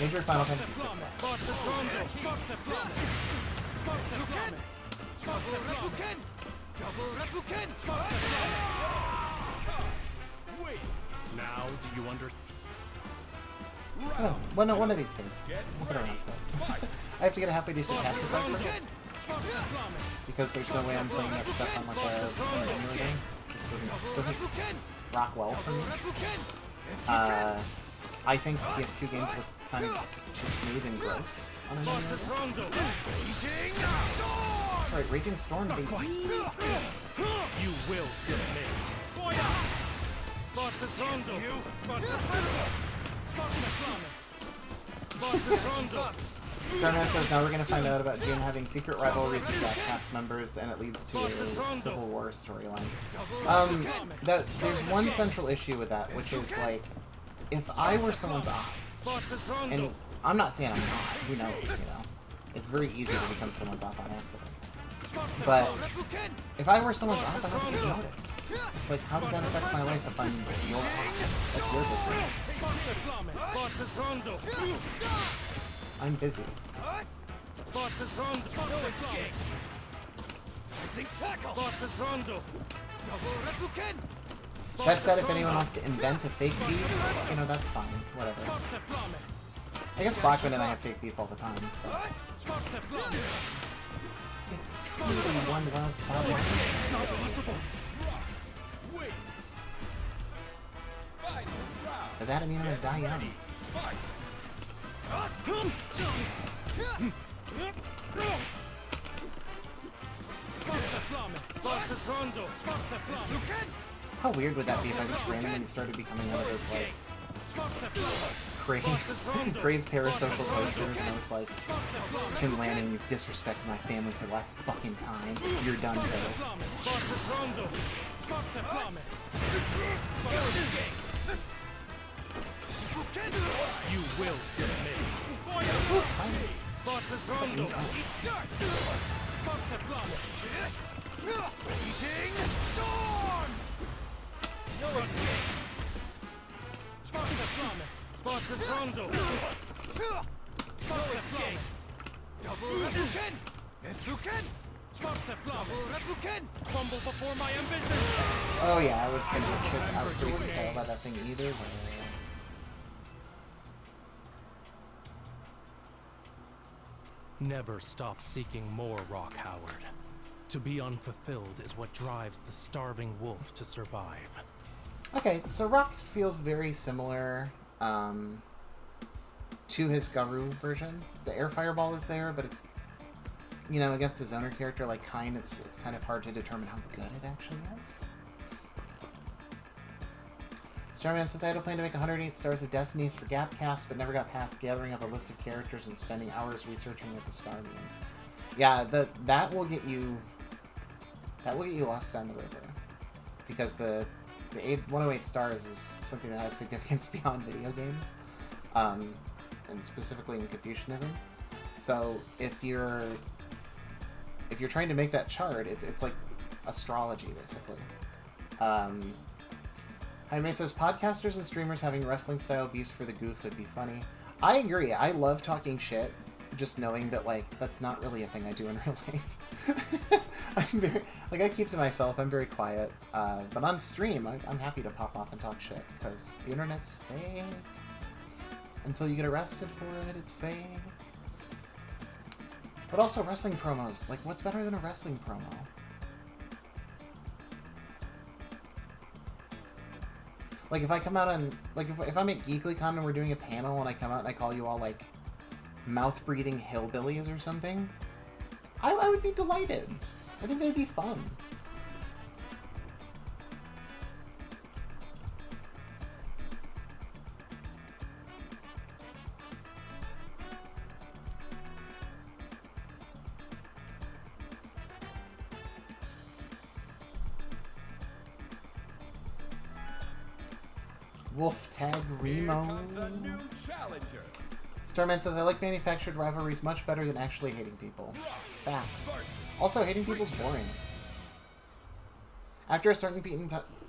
Major Final Fantasy VI. Wait. Now do you understand? Oh, one of these days. We'll get around to it. I have to get a halfway decent capture card first. Because there's no way I'm playing that stuff on like a emulator game. Just doesn't rock well for me. I think PS2 games look kind of too smooth and gross on an emulator. That's right, Raging Storm, baby. You will submit. Starman says now we're going to find out about Jin having secret rivalries with black cast members, and it leads to a Civil War storyline. There's one central issue with that, which is like, if I were someone's eye, and I'm not saying I'm not, who knows, you know? It's very easy to become someone's off on accident. But if I were someone's off, I would get noticed. It's like, how does that affect my life if I'm your off? That's your business. I'm busy. That said, if anyone wants to invent a fake beef, you know, that's fine. Whatever. I guess Blackman and I have fake beef all the time. It's truly one love problem. But that, I mean, I'm gonna die young. How weird would that be if I just randomly started becoming one of those, like, crazed parasocial posters, and I was like, Tim Lanning, you've disrespected my family for the last fucking time. You're done, so. You will submit. Raging Storm! No escape. No escape. Double Rebuken! Nethuken! Double Rebuken! Fumble before my ambition. Oh yeah, I was gonna get shit out crazy style about that thing either. Never stop seeking more, Rock Howard. To be unfulfilled is what drives the starving wolf to survive. Okay, so Rock feels very similar to his Garou version. The air fireball is there, but it's, you know, against his owner character like Kine, it's kind of hard to determine how good it actually is. Starman says, I had a plan to make 108 Stars of Destinies for Gapcast, but never got past gathering up a list of characters and spending hours researching what the star means. Yeah, that will get you lost down the river. Because the 108 Stars is something that has significance beyond video games. And specifically in Confucianism. So if you're trying to make that chart, it's like astrology, basically. Jaime says, podcasters and streamers having wrestling-style beefs for the goof would be funny. I agree. I love talking shit, just knowing that, like, that's not really a thing I do in real life. I'm very, like, I keep to myself. I'm very quiet. But on stream, I'm happy to pop off and talk shit, because the internet's fake. Until you get arrested for it, it's fake. But also wrestling promos. Like, what's better than a wrestling promo? Like, if I come out on... Like, if I'm at GeeklyCon and we're doing a panel and I come out and I call you all, like, mouth-breathing hillbillies or something, I would be delighted. I think that would be fun. Wolf Tag Here Remo. comes a new challenger. Starman says, I like manufactured rivalries much better than actually hating people. Fact. Also, hating people's boring. After a certain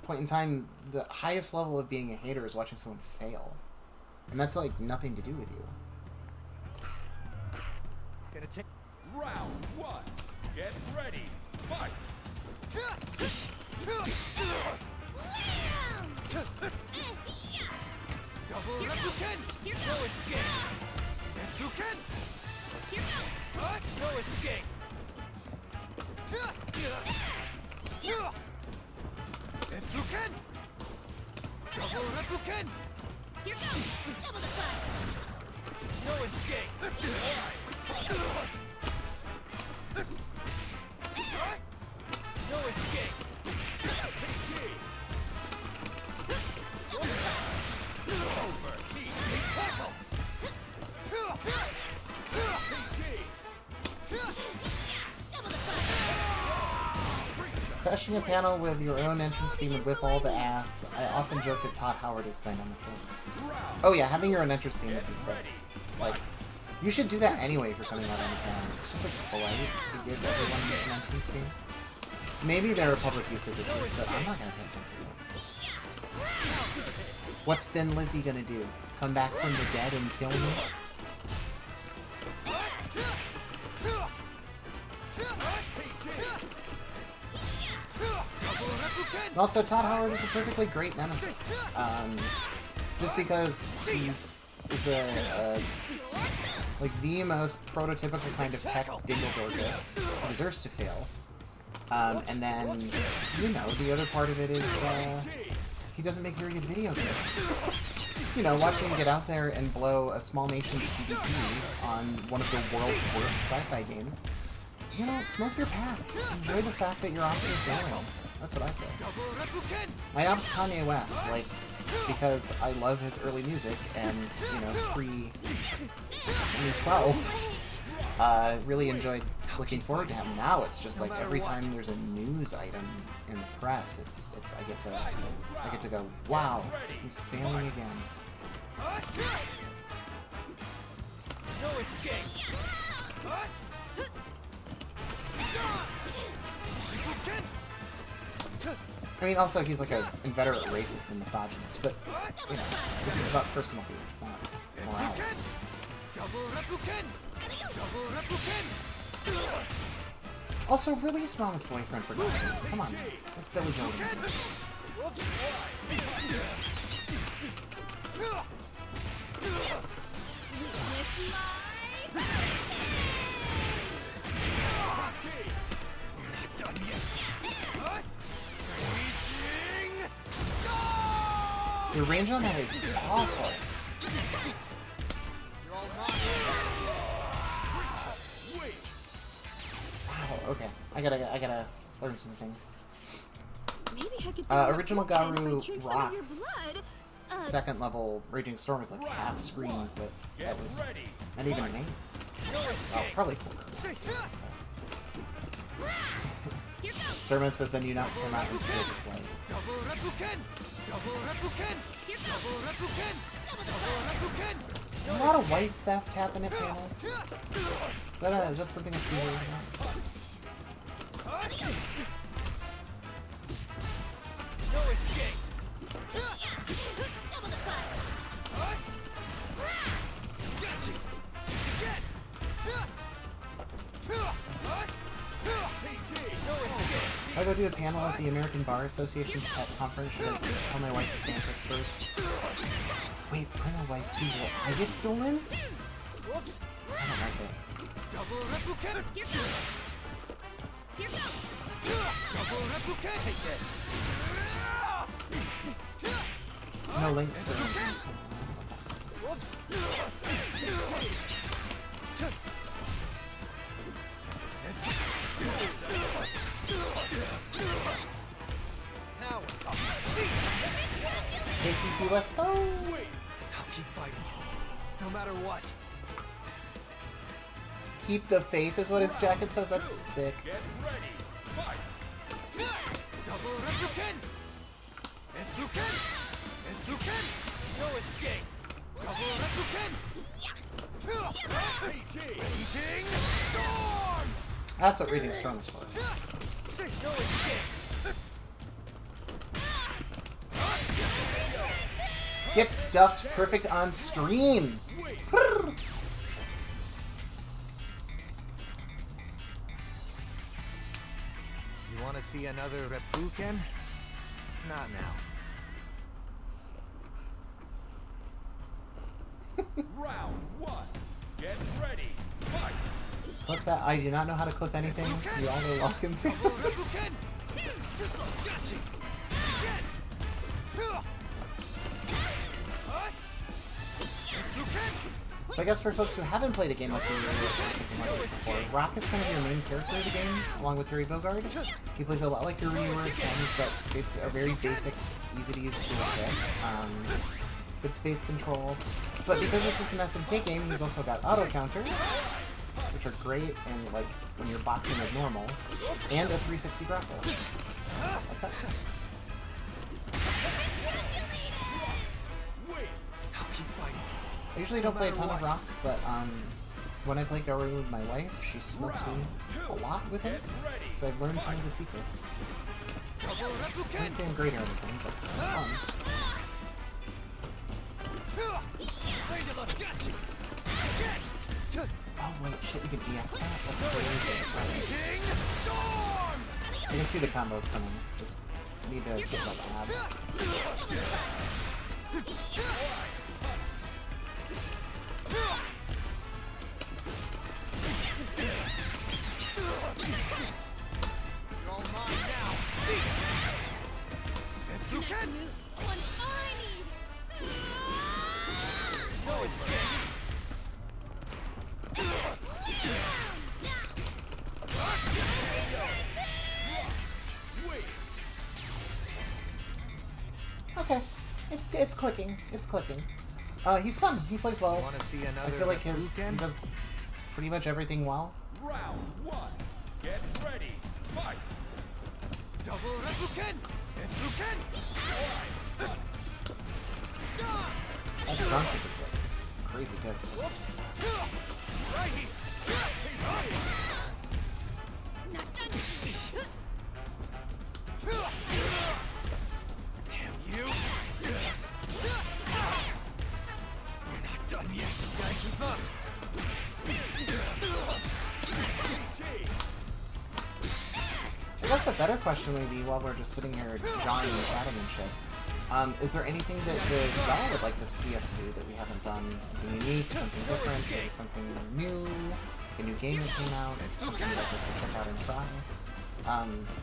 point in time, the highest level of being a hater is watching someone fail. And that's like nothing to do with you. Gonna take round one. Get ready. Fight. Double Replucan. No escape. Replucan. Here goes. No escape. Replucan. Double Replucan. Here goes. Double the flag. No escape. No escape. Overheat. Tackle. Double the flag. Crashing a panel with your own entrance theme would whip all the ass. I often joke that Todd Howard is my nemesis. Oh yeah, having your own entrance theme would be sick. Like, you should do that anyway for coming out on the panel. It's just like polite to give everyone an entrance theme. Maybe there are public usage issues, but I'm not gonna pay attention to those. What's Thin Lizzy gonna do? Come back from the dead and kill me? And also, Todd Howard is a perfectly great nemesis. Just because he is like the most prototypical kind of tech Dingledorkus who deserves to fail. And then, you know, the other part of it is he doesn't make very good video games. You know, watching him get out there and blow a small nation's GDP on one of the world's worst sci-fi games, you know, smoke your path. Enjoy the fact that your ops are failing. That's what I say. My ops Kanye West, like, because I love his early music and, you know, pre-2012, really enjoyed looking forward to him. Now it's just like every time there's a news item in the press, it's I get to go, wow, he's failing again. No escape. I mean, also he's like an inveterate racist and misogynist, but you know, this is about personal beef, not morality. Double Replucan. Double Replucan. Also, release Mama's boyfriend for God's sakes. Come on, let's Billy Joe. Whoops. Done yet. The range on that is awful. Wow, okay. I gotta learn some things. Maybe I could Original Garou rocks. blood. Second level Raging Storm is like half screen, but that was not even an 8. Oh, probably 4. Here goes. Sturman says then you not come out and stay this way. Double Replucan. Double Replucan. Here goes. Double Replucan. Double the flag. Replucan. There's a lot of white theft happening at panels. Is that something that's being worried about? No escape. Double the flag. Got you. Again. No escape. I go do a panel at the American Bar Association's pet conference and tell my wife to stand Pittsburgh. Wait, I'm a wife too. Will I get stolen? Whoops. I don't like it. Double Replucan. Here goes. Here goes. Double Replucan. Take this. No links for me. Whoops. Now it's up. JPP, let's go! I'll keep fighting, no matter what. Keep the faith is what his jacket says. That's sick. Get ready. Fight. Double Replucan. Replucan. No escape. Double Refuken. Raging Storm. That's what Reading Storm is for. No escape. Get stuffed perfect on stream. You want to see another Repuken? Not now. Round 1. Get ready. Fight. Clip that. I do not know how to clip anything. You all are welcome to. Repuken! So I guess for folks who haven't played a game like Garou or something like this before, Rock is kind of your main character of the game, along with Terry Bogard. He plays a lot like Garou, where he's got a very basic, easy-to-use toolkit, good space control. But because this is an SNK game, he's also got auto counters, which are great in like when you're boxing with normals, and a 360 grapple. Like that. I usually don't play a ton of Rock, but when I play Garou with my wife, she smokes me a lot with it, so I've learned some of the secrets. I wouldn't say I'm great or anything, but it's fun. Oh wait, shit, you can DX that? That's crazy. You can see the combos coming, just need to get that ab. Okay, it's clicking. It's clicking. He's fun. He plays well. Want to see I another feel like he Repuken? does pretty much everything well. Round 1. Get ready. Fight. Double Repuken! Repuken! That strong kick is like crazy good. Whoops! Righty! Not done. Damn you! We're not done yet. Gotta keep up. I guess a better question would be, while we're just sitting here jawing and chatting and shit, is there anything that y'all would like to see us do that we haven't done? Something unique, something different, maybe something new, a new game that came out, something you'd like us to check out and try?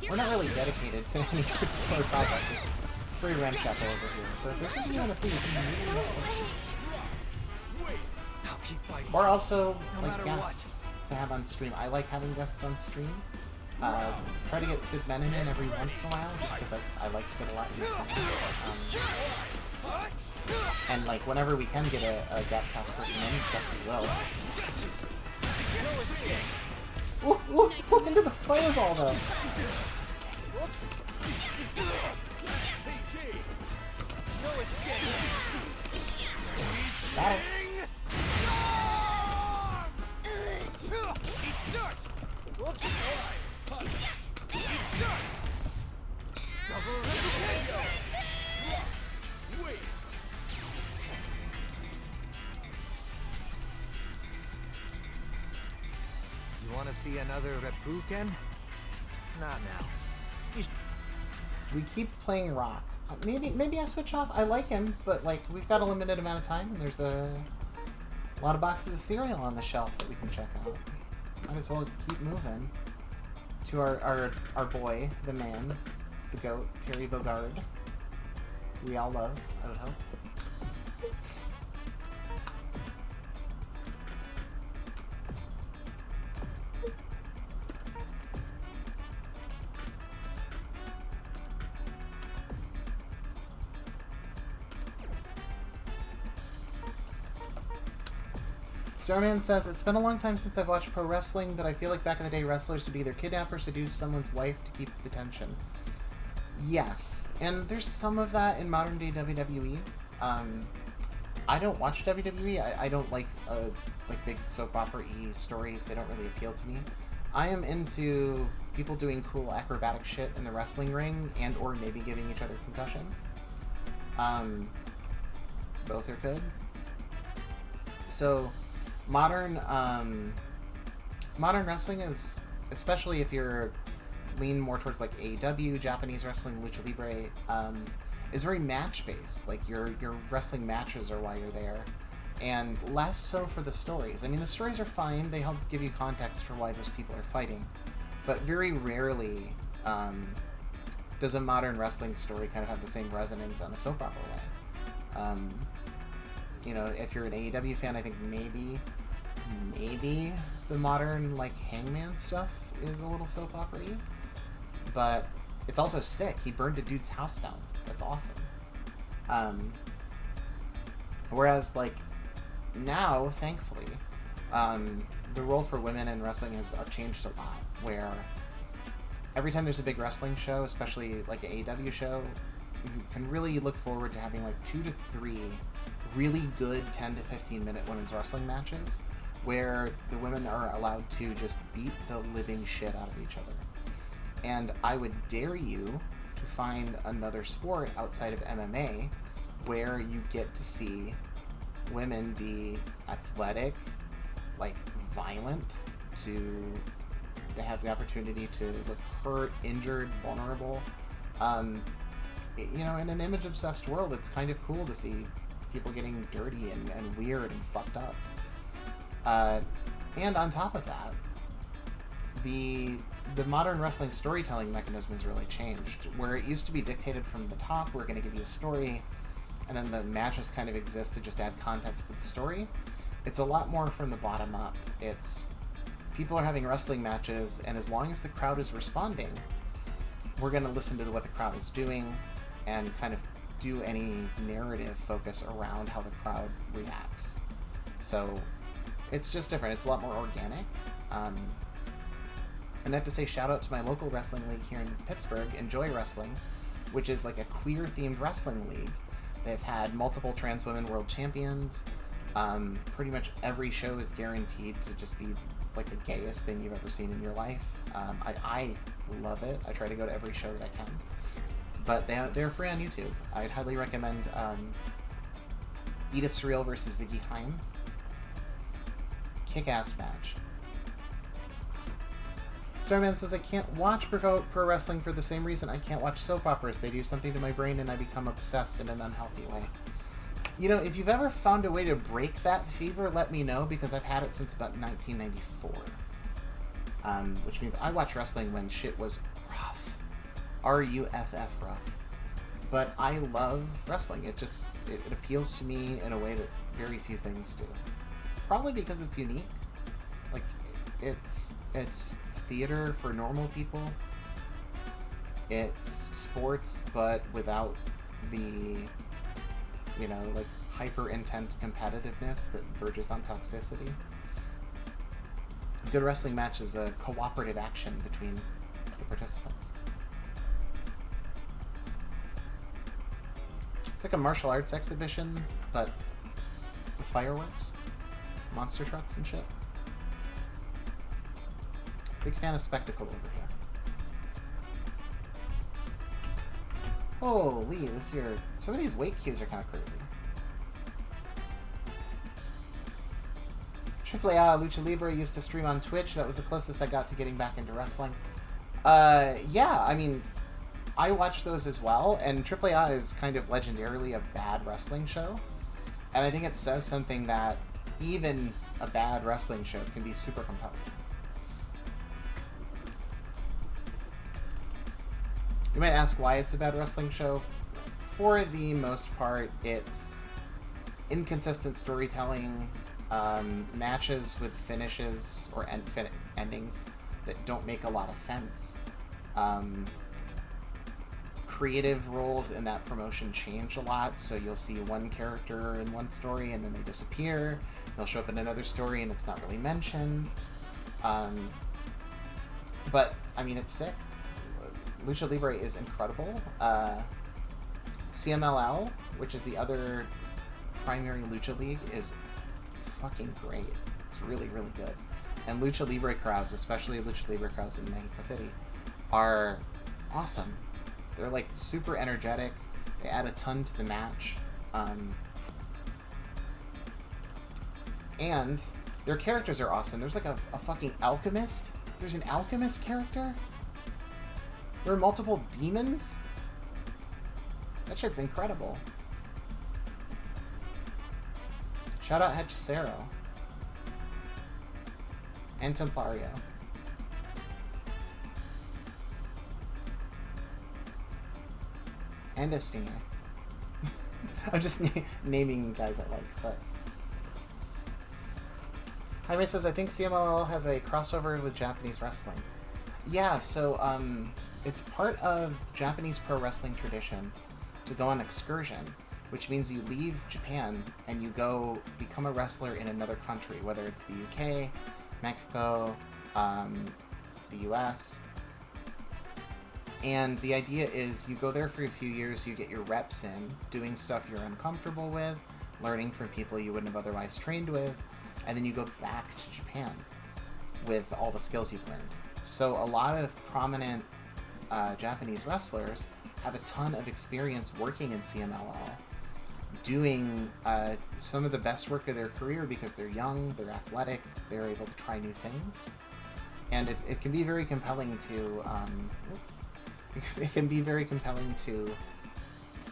We're not really dedicated to any particular project. It's free rent chapel over here. So if there's something you want to see, you can I'll keep fighting. or also No like matter guests to have on stream. I like having guests on stream. Try to get Sid Menon in every once in a while, just because I like Sid a lot. And like whenever we can get a Gapcast person in, definitely will. Ooh, ooh, ooh, into the fireball though. So sick. Whoops! No escape! Battle. Eat dirt! Whoops! Double Repuken! Wait. You want to see another Repuken? Not now. We keep playing Rock. Maybe I switch off. I like him, but like we've got a limited amount of time, and there's a lot of boxes of cereal on the shelf that we can check out. Might as well keep moving to our boy, the man, the goat, Terry Bogard. We all love, I would hope. Starman says, it's been a long time since I've watched pro wrestling, but I feel like back in the day wrestlers would either kidnap or seduce someone's wife to keep the tension. Yes, and there's some of that in modern day WWE. I don't watch WWE. I don't like big soap opera-y stories. They don't really appeal to me. I am into people doing cool acrobatic shit in the wrestling ring and or maybe giving each other concussions. Both are good. So modern wrestling is, especially if you're lean more towards like AEW, Japanese wrestling, Lucha Libre, is very match based. Like your wrestling matches are why you're there, and less so for the stories. I mean, the stories are fine; they help give you context for why those people are fighting, but very rarely does a modern wrestling story kind of have the same resonance on a soap opera way. You know, if you're an AEW fan, I think maybe the modern like Hangman stuff is a little soap opera-y, but it's also sick. He burned a dude's house down. That's awesome. Whereas like now, thankfully, the role for women in wrestling has changed a lot, where every time there's a big wrestling show, especially like an AEW show, you can really look forward to having like 2 to 3 really good 10 to 15 minute women's wrestling matches where the women are allowed to just beat the living shit out of each other. And I would dare you to find another sport outside of MMA where you get to see women be athletic, like violent, they have the opportunity to look hurt, injured, vulnerable. You know, in an image-obsessed world, it's kind of cool to see people getting dirty and weird and fucked up. And on top of that, the modern wrestling storytelling mechanism has really changed. Where it used to be dictated from the top, we're going to give you a story, and then the matches kind of exist to just add context to the story. It's a lot more from the bottom up. It's people are having wrestling matches, and as long as the crowd is responding, we're going to listen to what the crowd is doing and kind of do any narrative focus around how the crowd reacts. So it's just different. It's a lot more organic. And I have to say shout out to my local wrestling league here in Pittsburgh, Enjoy Wrestling, which is like a queer-themed wrestling league. They've had multiple trans women world champions. Pretty much every show is guaranteed to just be like the gayest thing you've ever seen in your life. I love it. I try to go to every show that I can. But they're free on YouTube. I'd highly recommend Edith Surreal versus Ziggy Haim. Kick-ass match. Starman says, I can't watch pro wrestling for the same reason I can't watch soap operas. They do something to my brain and I become obsessed in an unhealthy way. You know, if you've ever found a way to break that fever, let me know, because I've had it since about 1994. Which means I watched wrestling when shit was rough. R-U-F-F rough. But I love wrestling. It appeals to me in a way that very few things do. Probably because it's unique. Like, it's theater for normal people. It's sports, but without the, you know, like, hyper intense competitiveness that verges on toxicity. A good wrestling match is a cooperative action between the participants. It's like a martial arts exhibition, but with fireworks, monster trucks and shit. Big fan of spectacle over here. Holy, some of these weight cues are kind of crazy. AAA Lucha Libre used to stream on Twitch. That was the closest I got to getting back into wrestling. Yeah, I mean, I watch those as well, and AAA is kind of legendarily a bad wrestling show. And I think it says something that even a bad wrestling show can be super compelling. You might ask why it's a bad wrestling show. For the most part, it's inconsistent storytelling, matches with finishes or endings that don't make a lot of sense. Creative roles in that promotion change a lot, so you'll see one character in one story and then they disappear. They'll show up in another story and it's not really mentioned. But, I mean, it's sick. Lucha Libre is incredible. CMLL, which is the other primary Lucha League, is fucking great. It's really, really good. And Lucha Libre crowds, especially Lucha Libre crowds in Mexico City, are awesome. They're like super energetic. They add a ton to the match. And their characters are awesome. There's like a fucking alchemist. There's an alchemist character. There are multiple demons. That shit's incredible. Shout out Hechicero. And Templario. And Estinga. I'm just naming guys I like, but... Jaime says, I think CMLL has a crossover with Japanese wrestling. Yeah, so, it's part of Japanese pro wrestling tradition to go on excursion, which means you leave Japan and you go become a wrestler in another country, whether it's the UK, Mexico, the US. And the idea is you go there for a few years, you get your reps in, doing stuff you're uncomfortable with, learning from people you wouldn't have otherwise trained with, and then you go back to Japan with all the skills you've learned. So a lot of prominent Japanese wrestlers have a ton of experience working in CMLL, doing some of the best work of their career because they're young, they're athletic, they're able to try new things. And it can be very compelling to... It can be very compelling to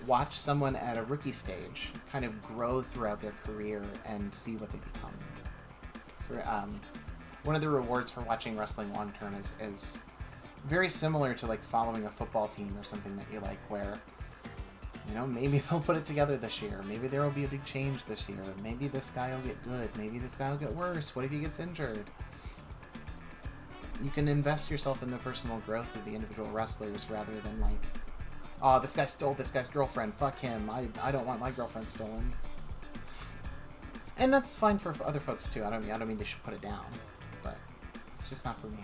watch someone at a rookie stage kind of grow throughout their career and see what they become. It's very, one of the rewards for watching wrestling long term is very similar to like following a football team or something that you like, where, you know, maybe they'll put it together this year, maybe there will be a big change this year, maybe this guy will get good, maybe this guy will get worse, what if he gets injured? You can invest yourself in the personal growth of the individual wrestlers rather than like, oh, this guy stole this guy's girlfriend, fuck him, I don't want my girlfriend stolen. And that's fine for other folks too. I don't mean they should put it down, but it's just not for me.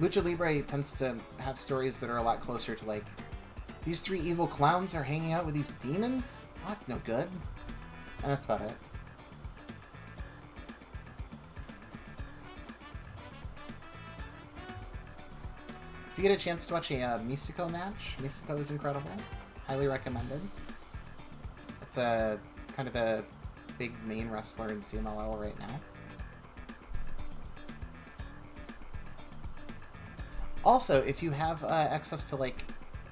Lucha Libre tends to have stories that are a lot closer to like, these three evil clowns are hanging out with these demons? Oh, that's no good. And that's about it. If you get a chance to watch a Místico match, Místico is incredible. Highly recommended. It's a kind of the big main wrestler in CMLL right now. Also, if you have access to like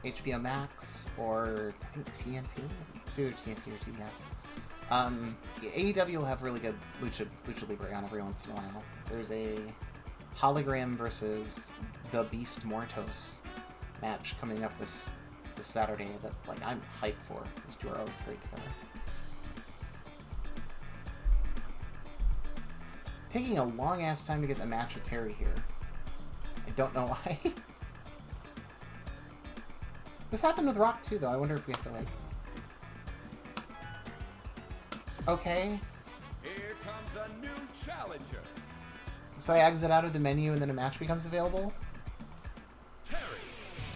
HBO Max or I think TNT, it's either TNT or TBS. AEW will have really good Lucha Libre on every once in a while. There's a Hologram versus the Beast Mortos match coming up this Saturday that like I'm hyped for. Those two are always great together. Taking a long ass time to get the match with Terry here. I don't know why. This happened with Rock too, though. I wonder if we have to like. Okay. Here comes a new challenger. So I exit out of the menu and then a match becomes available? Terry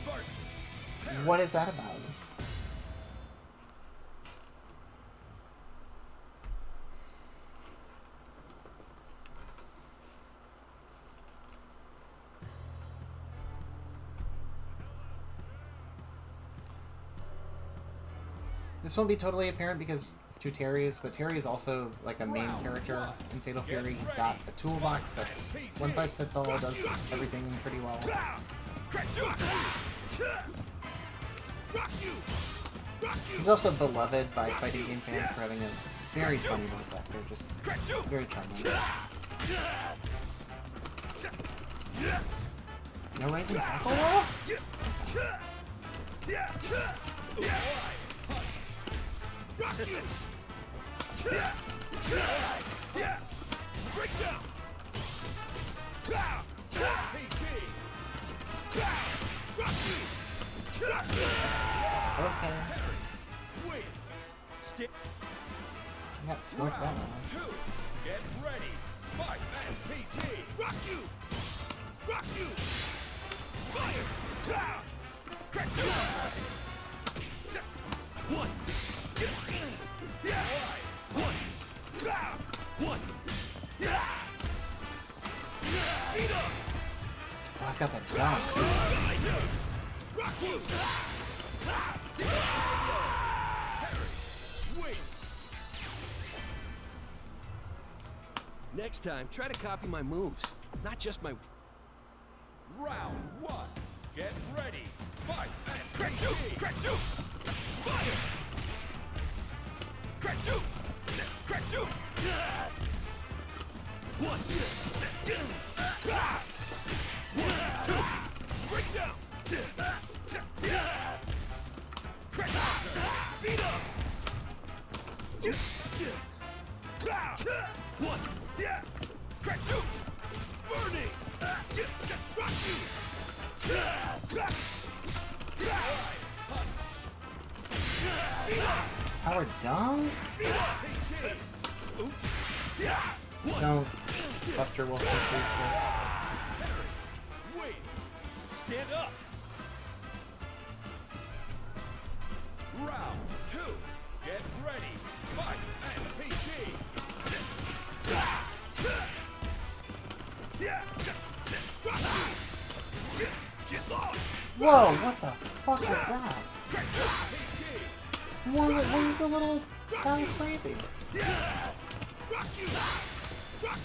versus Terry. What is that about? This won't be totally apparent because it's two Terrys, but Terry is also like a main character in Fatal Fury. He's got a toolbox that's one size fits all, does everything pretty well. He's also beloved by fighting game fans for having a very funny voice actor, just very charming. No rising tackle though? Rock you! Break down! Okay. Wins. Stick. I got smoked that one. Two. Get ready. Fight. SPT. Rock you. Rock you! Fire! Crack you! One! Yeah! One! One! Eat up! Oh, I got that dunk. Rock you! Wait! Next time, try to copy my moves, not just my... Round one. Get ready. Fight. Crack shoot! Crack shoot! Fire! Crack shoot! Crack shoot! One. Two. Break down. Crack. Beat up. One. Yeah. Crack shoot. Burning. Rock you. Howard dunk? No. Buster Wilson, please, sir. Wait. Stand up. Round two. Get ready. Fight. SPG. Whoa, what the fuck was that? What was the little... That was crazy.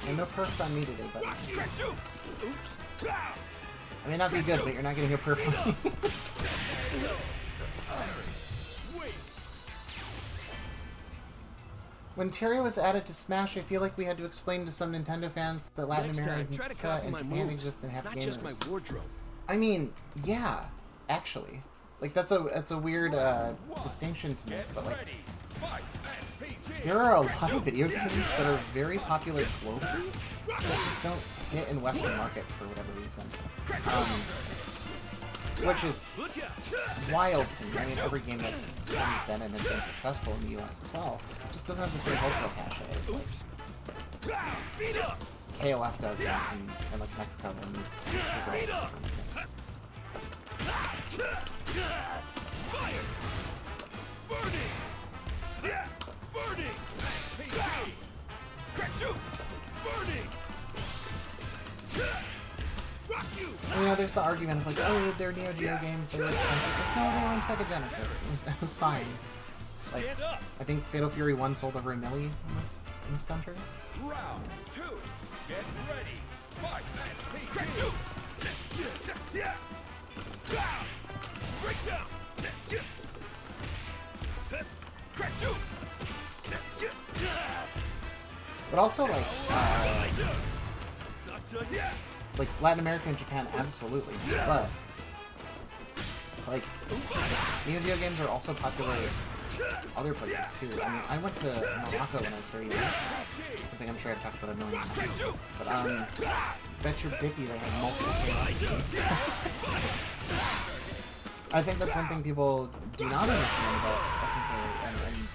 And no perks on me today, buddy. I may not be good, but you're not getting a perk from me. When Terry was added to Smash, I feel like we had to explain to some Nintendo fans that Latin Next time, America try to copy and my Japan moves, exist and have not gamers. just my wardrobe. I mean, yeah, actually. Like, that's a weird distinction to make, but like, there are a lot of video games that are very popular globally that just don't hit in Western markets for whatever reason. Which is wild to me. I mean, every game that has been and has been successful in the US as well just doesn't have the same cultural cachet as like KOF does in like Mexico and Brazil, for instance. Fire! Burning! Yeah! Burning! Crack shoot! Burning! Rock you! You know, there's the argument of like, oh, they're Neo Geo games, they're expensive. Like, no, they were on Sega Genesis. It was fine. Like, Stand up! I think Fatal Fury 1 sold over 1 million in this country. Round two. Get ready. Fight. Crack shoot! Yeah! Break down! Crack shoot! But also, like, Not done yet! like Latin America and Japan, absolutely. But, like, Neo Geo games are also popular other places too. I mean, I went to Morocco when I was very young. Just something I'm sure I've talked about a million times. But, bet your Bippy they have multiple games. I think that's one thing people do not understand about SNK and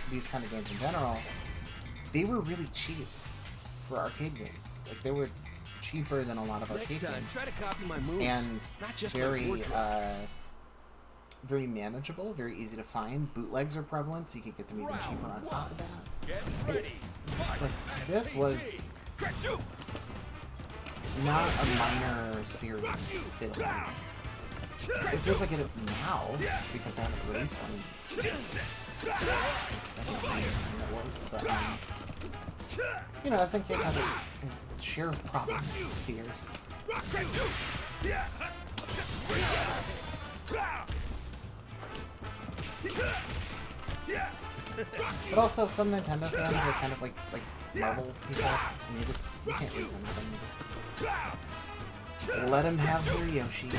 these kind of games in general. They were really cheap for arcade games. Like, they were cheaper than a lot of arcade Next time, games. try to copy my moves, And not just my very, wardrobe. very manageable, very easy to find. Bootlegs are prevalent, so you could get them even cheaper on top of that. Get ready. Fight. Like, this was Crack shoot! not a minor series. Fatal Fury. It feels like it is now, because they haven't released one since definitely it was, but, you know, SNK has its share of problems with the years. Crack shoot! Yeah! But also, some Nintendo fans are kind of like Marvel people, and you can't reason with them. You just let them have their Yoshi.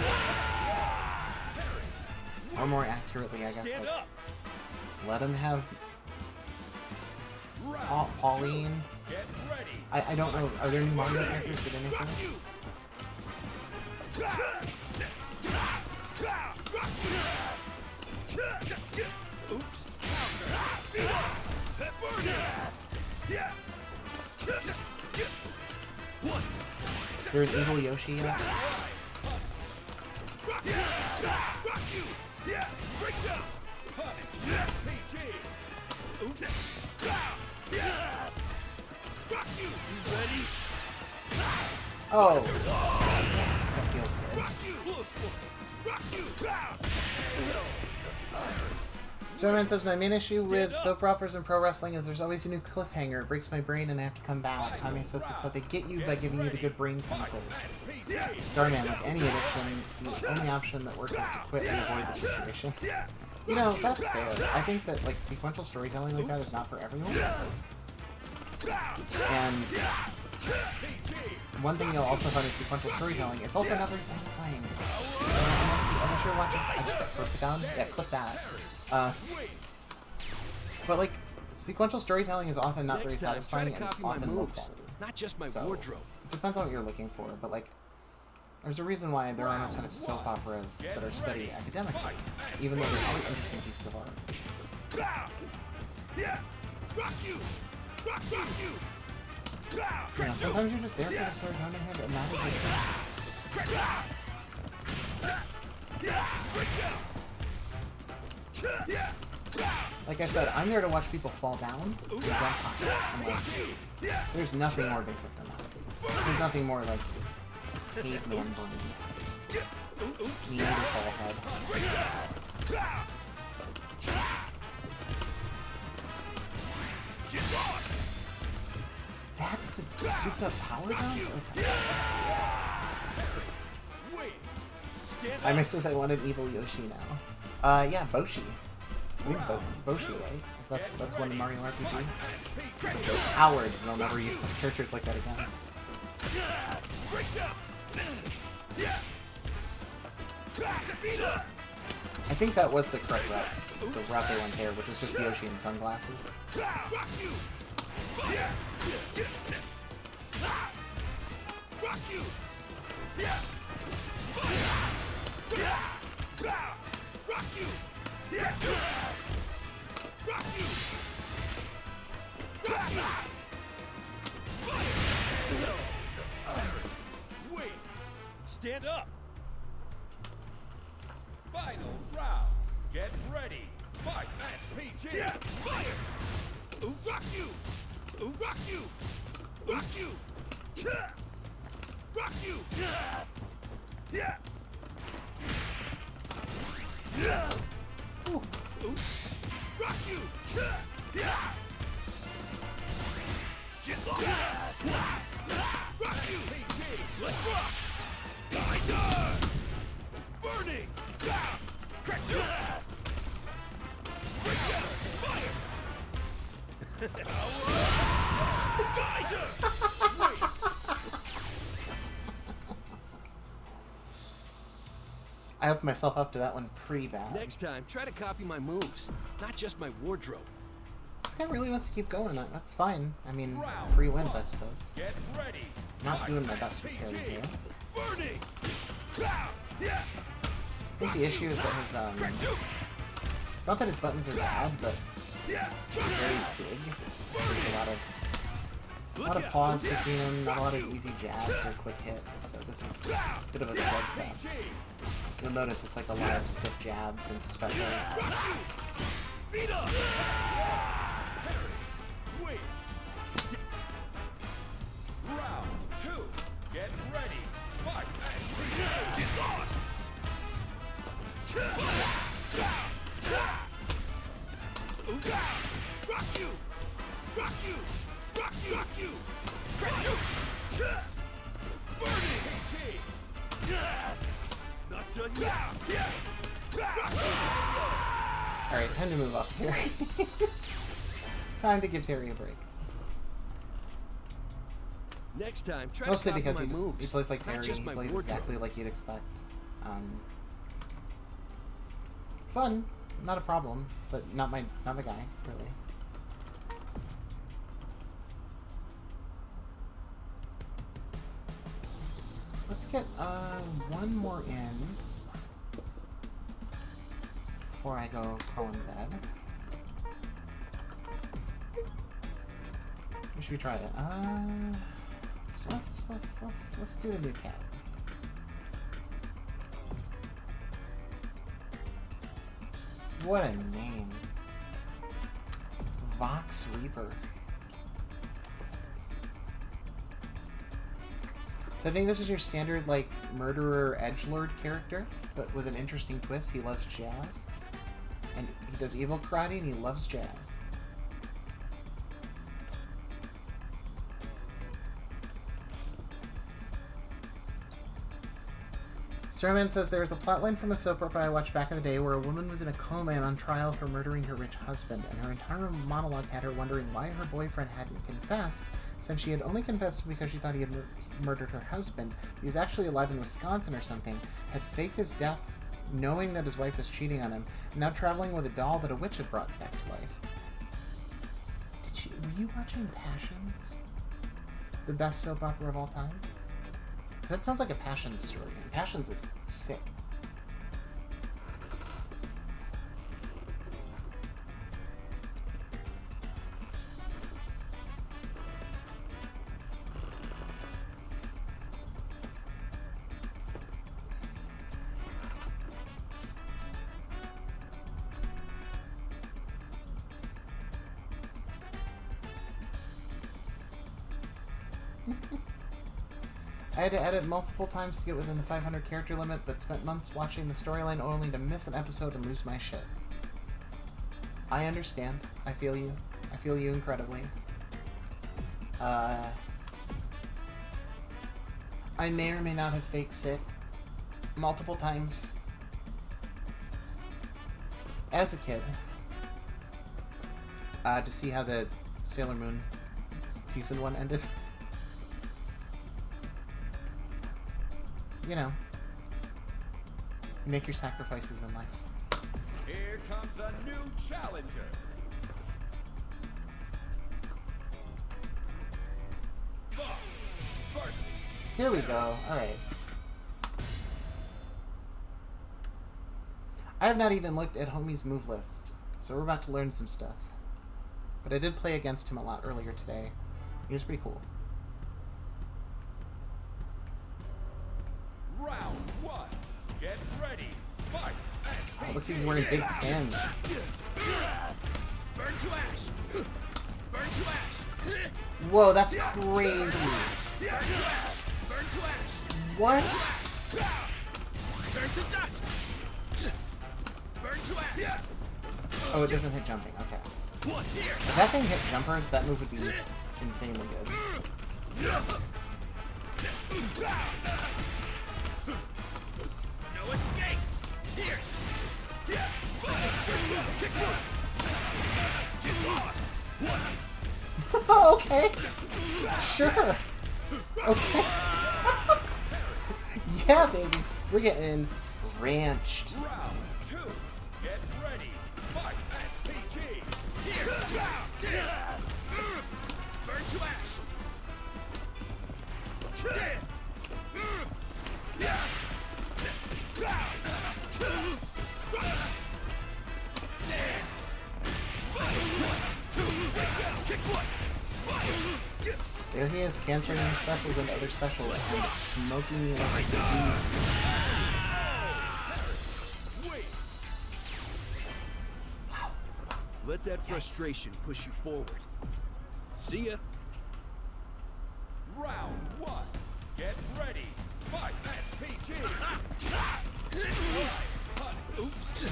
Or more accurately, I guess, like, let them have Pauline. Get ready. I don't know, are there new Mario characters? Did anything? Oops. One. there an evil Yoshi yet? Oh! That feels good. Storman says, my main issue with soap operas and pro wrestling is there's always a new cliffhanger. It breaks my brain and I have to come back. Tommy says that's how they get you by giving you the good brain chemicals. Starman, like any addiction, the only option that works is to quit and avoid the situation. You know, that's fair. I think that, like, sequential storytelling like that is not for everyone. And one thing you'll also find in sequential storytelling, it's also not very satisfying. Unless you're watching... I just got clipped down? Yeah, clip that. But, like, sequential storytelling is often not very satisfying and often low quality. Not just my So, wardrobe. it depends on what you're looking for, but, like, there's a reason why there aren't a ton of soap operas that are studied academically, even though they're all interesting pieces of art. You know, sometimes you're just there for the storytelling and that is it. Like I said, I'm there to watch people fall down and jump high. And, like, there's nothing more basic than that. There's nothing more like caveman brain. Neanderthal head. That's the souped up power jump? Okay. I misses I want an evil Yoshi now. Yeah, Boshi. I think Boshi, right? 'Cause that's one in Mario RPG. So cowards, they'll never use those characters like that again. I think that was the correct route. The route they went there, which is just Yoshi in sunglasses. Wait! Stand up! Final round. Get ready. Fight. SPG. Fire. Rock you. Rock you. Rock you. Rock you. Yeah. Rock you. Yeah. Rock you. Let's rock. Geyser. Burning. Crack you. Fire. Geyser. I hooked myself up to that one pretty bad. Next time, try to copy my moves, not just my wardrobe. This guy really wants to keep going. That's fine. I mean, free wins, I suppose. Get ready. Not doing my best for Terry here. Burning. I think the issue is that his, it's not that his buttons are bad, but they're very big. There's a lot of pause between them, not a lot of easy jabs or quick hits, so this is a bit of a slugfest. You'll notice it's like a lot of stiff jabs into specials. Round 2. Get ready. Fight. Rock you. Rock you. Rock you. Rock you. Crash you. Burning. Not done yet. Alright, time to move up, Terry. Time to give Terry a break. Next time, try Mostly to copy because my moves, he plays like not Terry, just he my plays wardrobe. exactly like you'd expect. Fun, not a problem, but not my guy, really. Let's get one more in before I go crawl in bed. What should we try it? Let's do the new cat. What a name. Vox Reaper. So I think this is your standard, like, murderer edgelord character, but with an interesting twist. He loves jazz. And he does evil karate, and he loves jazz. Starman says, there was a plotline from a soap opera I watched back in the day where a woman was in a coma and on trial for murdering her rich husband, and her entire monologue had her wondering why her boyfriend hadn't confessed, since she had only confessed because she thought he had murdered her husband. He was actually alive in Wisconsin or something, had faked his death knowing that his wife was cheating on him, and now traveling with a doll that a witch had brought back to life. Were you watching Passions? The best soap opera of all time? Because that sounds like a Passions story, and Passions is sick. I had to edit multiple times to get within the 500 character limit, but spent months watching the storyline only to miss an episode and lose my shit. I understand. I feel you. I feel you incredibly. I may or may not have fake sick multiple times as a kid to see how the Sailor Moon season 1 ended. You know, you make your sacrifices in life. Here comes a new challenger. Fox versus. Here we go. Alright. I have not even looked at Homie's move list, so we're about to learn some stuff. But I did play against him a lot earlier today. He was pretty cool. Round 1. Get ready. Fight. Oh, looks like he's wearing Big Tims. Burn to ash. Burn to ash. Whoa, that's crazy. Burn to ash. Burn to ash. What? Turn to dust. Burn to ash. Oh, it doesn't hit jumping. Okay. One here. If that thing hit jumpers, that move would be insanely good. No escape. Here. Kick one. Get lost. One. Okay. Sure. Okay. Yeah, baby. We're getting ranched. Round 2. Get ready. Fight. SPG. Here. Burn to ash. Dance. There he is, canceling his specials and other specials and smoking me like a beast. Let that frustration push you forward. See ya. Round 1. Get ready. Fight. SPG. Oops.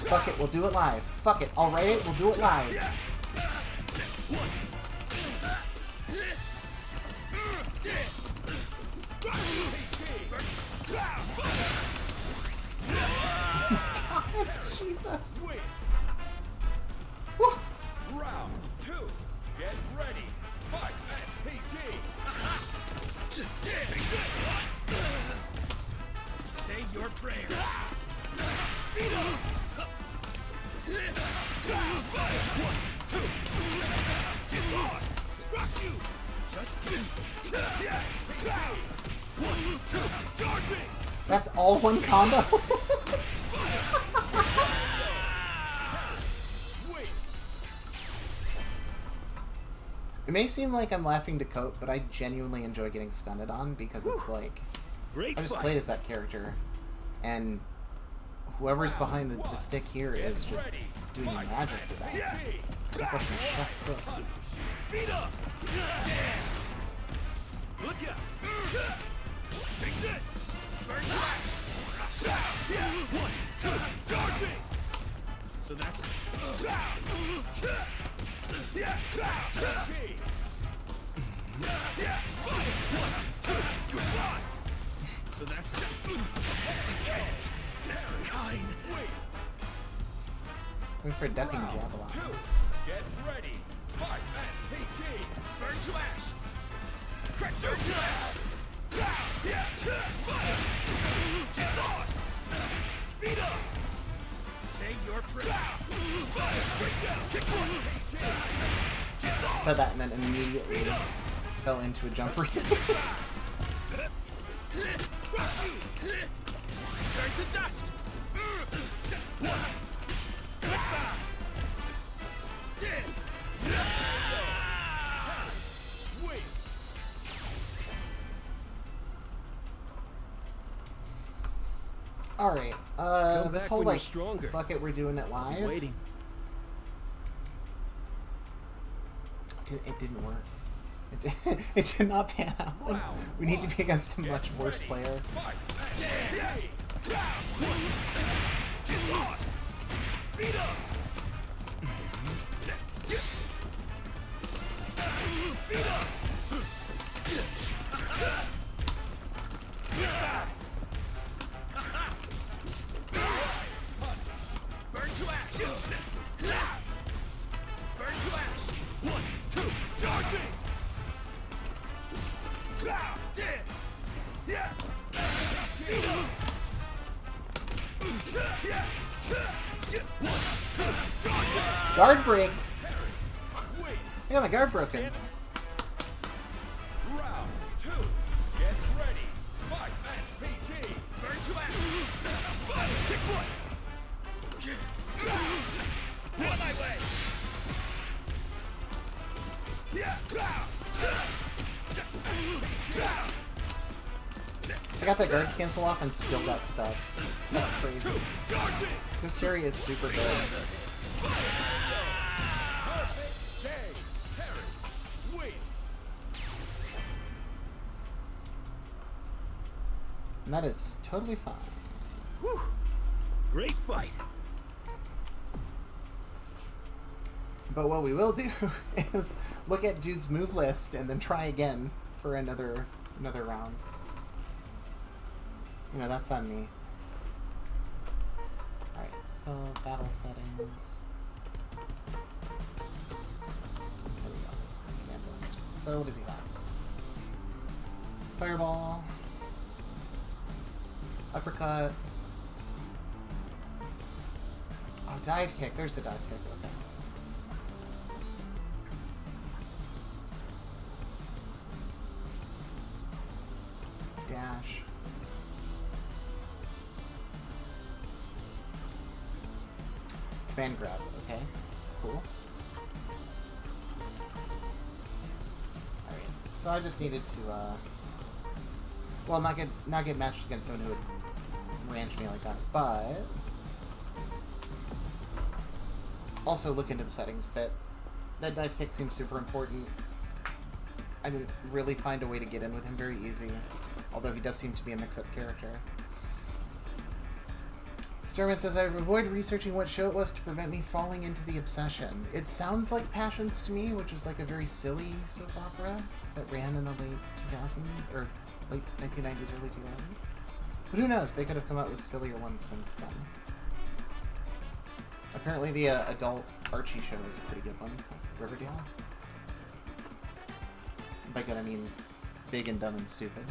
Fuck it, we'll do it live. Fuck it, I'll write it, we'll do it live. Jesus. Woo. Round 2. Get ready. Fight. SPG. Say your prayers. One, two. Get lost. Rock you. Just one, two. Charging. That's all one combo? It may seem like I'm laughing to cope, but I genuinely enjoy getting stunted on because it's like Great I just fight. played as that character, and whoever's behind the stick here is just doing magic for that. It's a question of chef cook. Beat up. Dance. Look out. Take this. Burn back. One, two, charging. So that's it. So that's it. Kind. Looking for a ducking javelin. Get ready. Fight. SPT. Burn to ash. Crack to ash. Get lost. Beat up. Say your prayer. Kick one. Said that and then immediately fell into a jump read. Turn to dust. Wait. Alright, Come this back whole when you're like, stronger. fuck it, we're doing it live. Waiting. It didn't work. It did not pan out. We need to be against a much worse player. Fight. Dance. Get lost. Beat up. Beat up. Burn to ash. Burn to ash. 1, 2, charging. Yeah. Guard break! I got my guard broken. Round 2. Get ready. Fight. SPT. Burn to ash. Kick one. On my way. I got that guard cancel off and still got stuck. That's crazy. Charging. This cherry is super good. Day. Terry. Wait. And that is totally fine. Whew. Great fight. But what we will do is look at dude's move list and then try again for another round. You know, that's on me. Alright, so battle settings. There we go. Command list. So what does he got? Fireball. Uppercut. Oh, dive kick. There's the dive kick. Okay. Dash. Command grab. Okay. Cool. Alright. So I just needed to, well, not get matched against someone who would ranch me like that, but also look into the settings a bit. That dive kick seems super important. I didn't really find a way to get in with him very easy, although he does seem to be a mix-up character. Storman says, I avoid researching what show it was to prevent me falling into the obsession. It sounds like Passions to me, which was like a very silly soap opera that ran in the late 2000s, or late 1990s, early 2000s. But who knows? They could have come out with sillier ones since then. Apparently the adult Archie show is a pretty good one. Riverdale. By good, I mean big and dumb and stupid.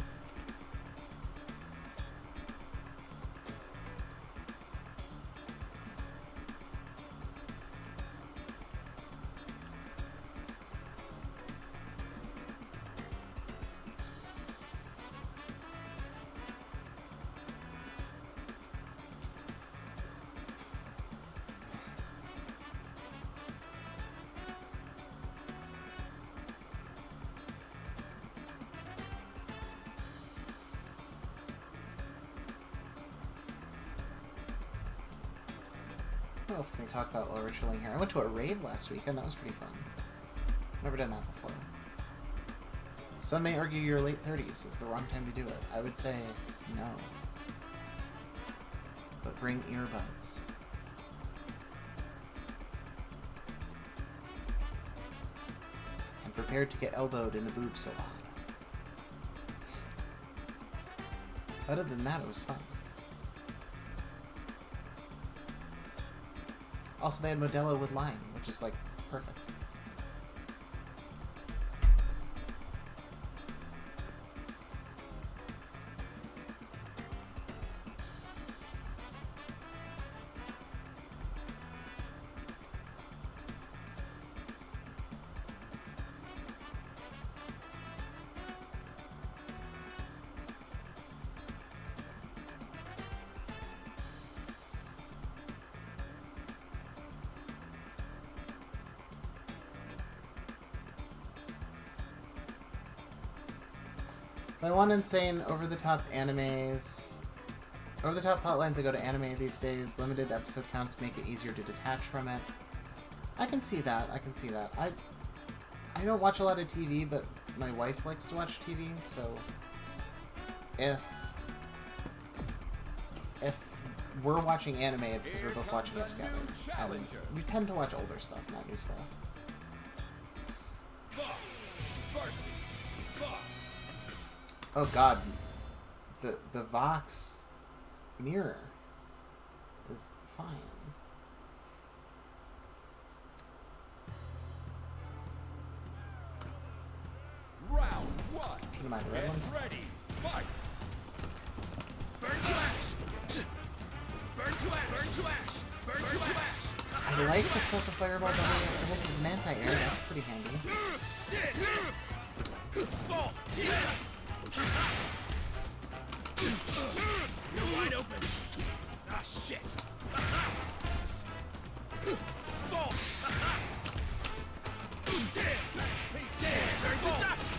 What else can we talk about while we're chilling here? I went to a rave last weekend. That was pretty fun. Never done that before. Some may argue your late 30s is the wrong time to do it. I would say no. But bring earbuds. And prepare to get elbowed in the boob salon. Other than that, it was fun. Also, they had Modelo with lime, which is, like, perfect. If I want insane over-the-top animes, over-the-top plotlines that go to anime these days, limited episode counts make it easier to detach from it. I can see that. I can see that. I don't watch a lot of TV, but my wife likes to watch TV, so if we're watching anime, it's because we're both watching it together. And we tend to watch older stuff, not new stuff. Oh god, the Vox mirror is fine. Round 1. Am I the red one? Ready, fight. Burn to ash. Burn to ash. Burn to ash. Burn to ash. I like the Filter Fireball double. This is an anti-air. That's pretty handy. Fall. You're wide open. Ah, shit. Fall. Turn to dust.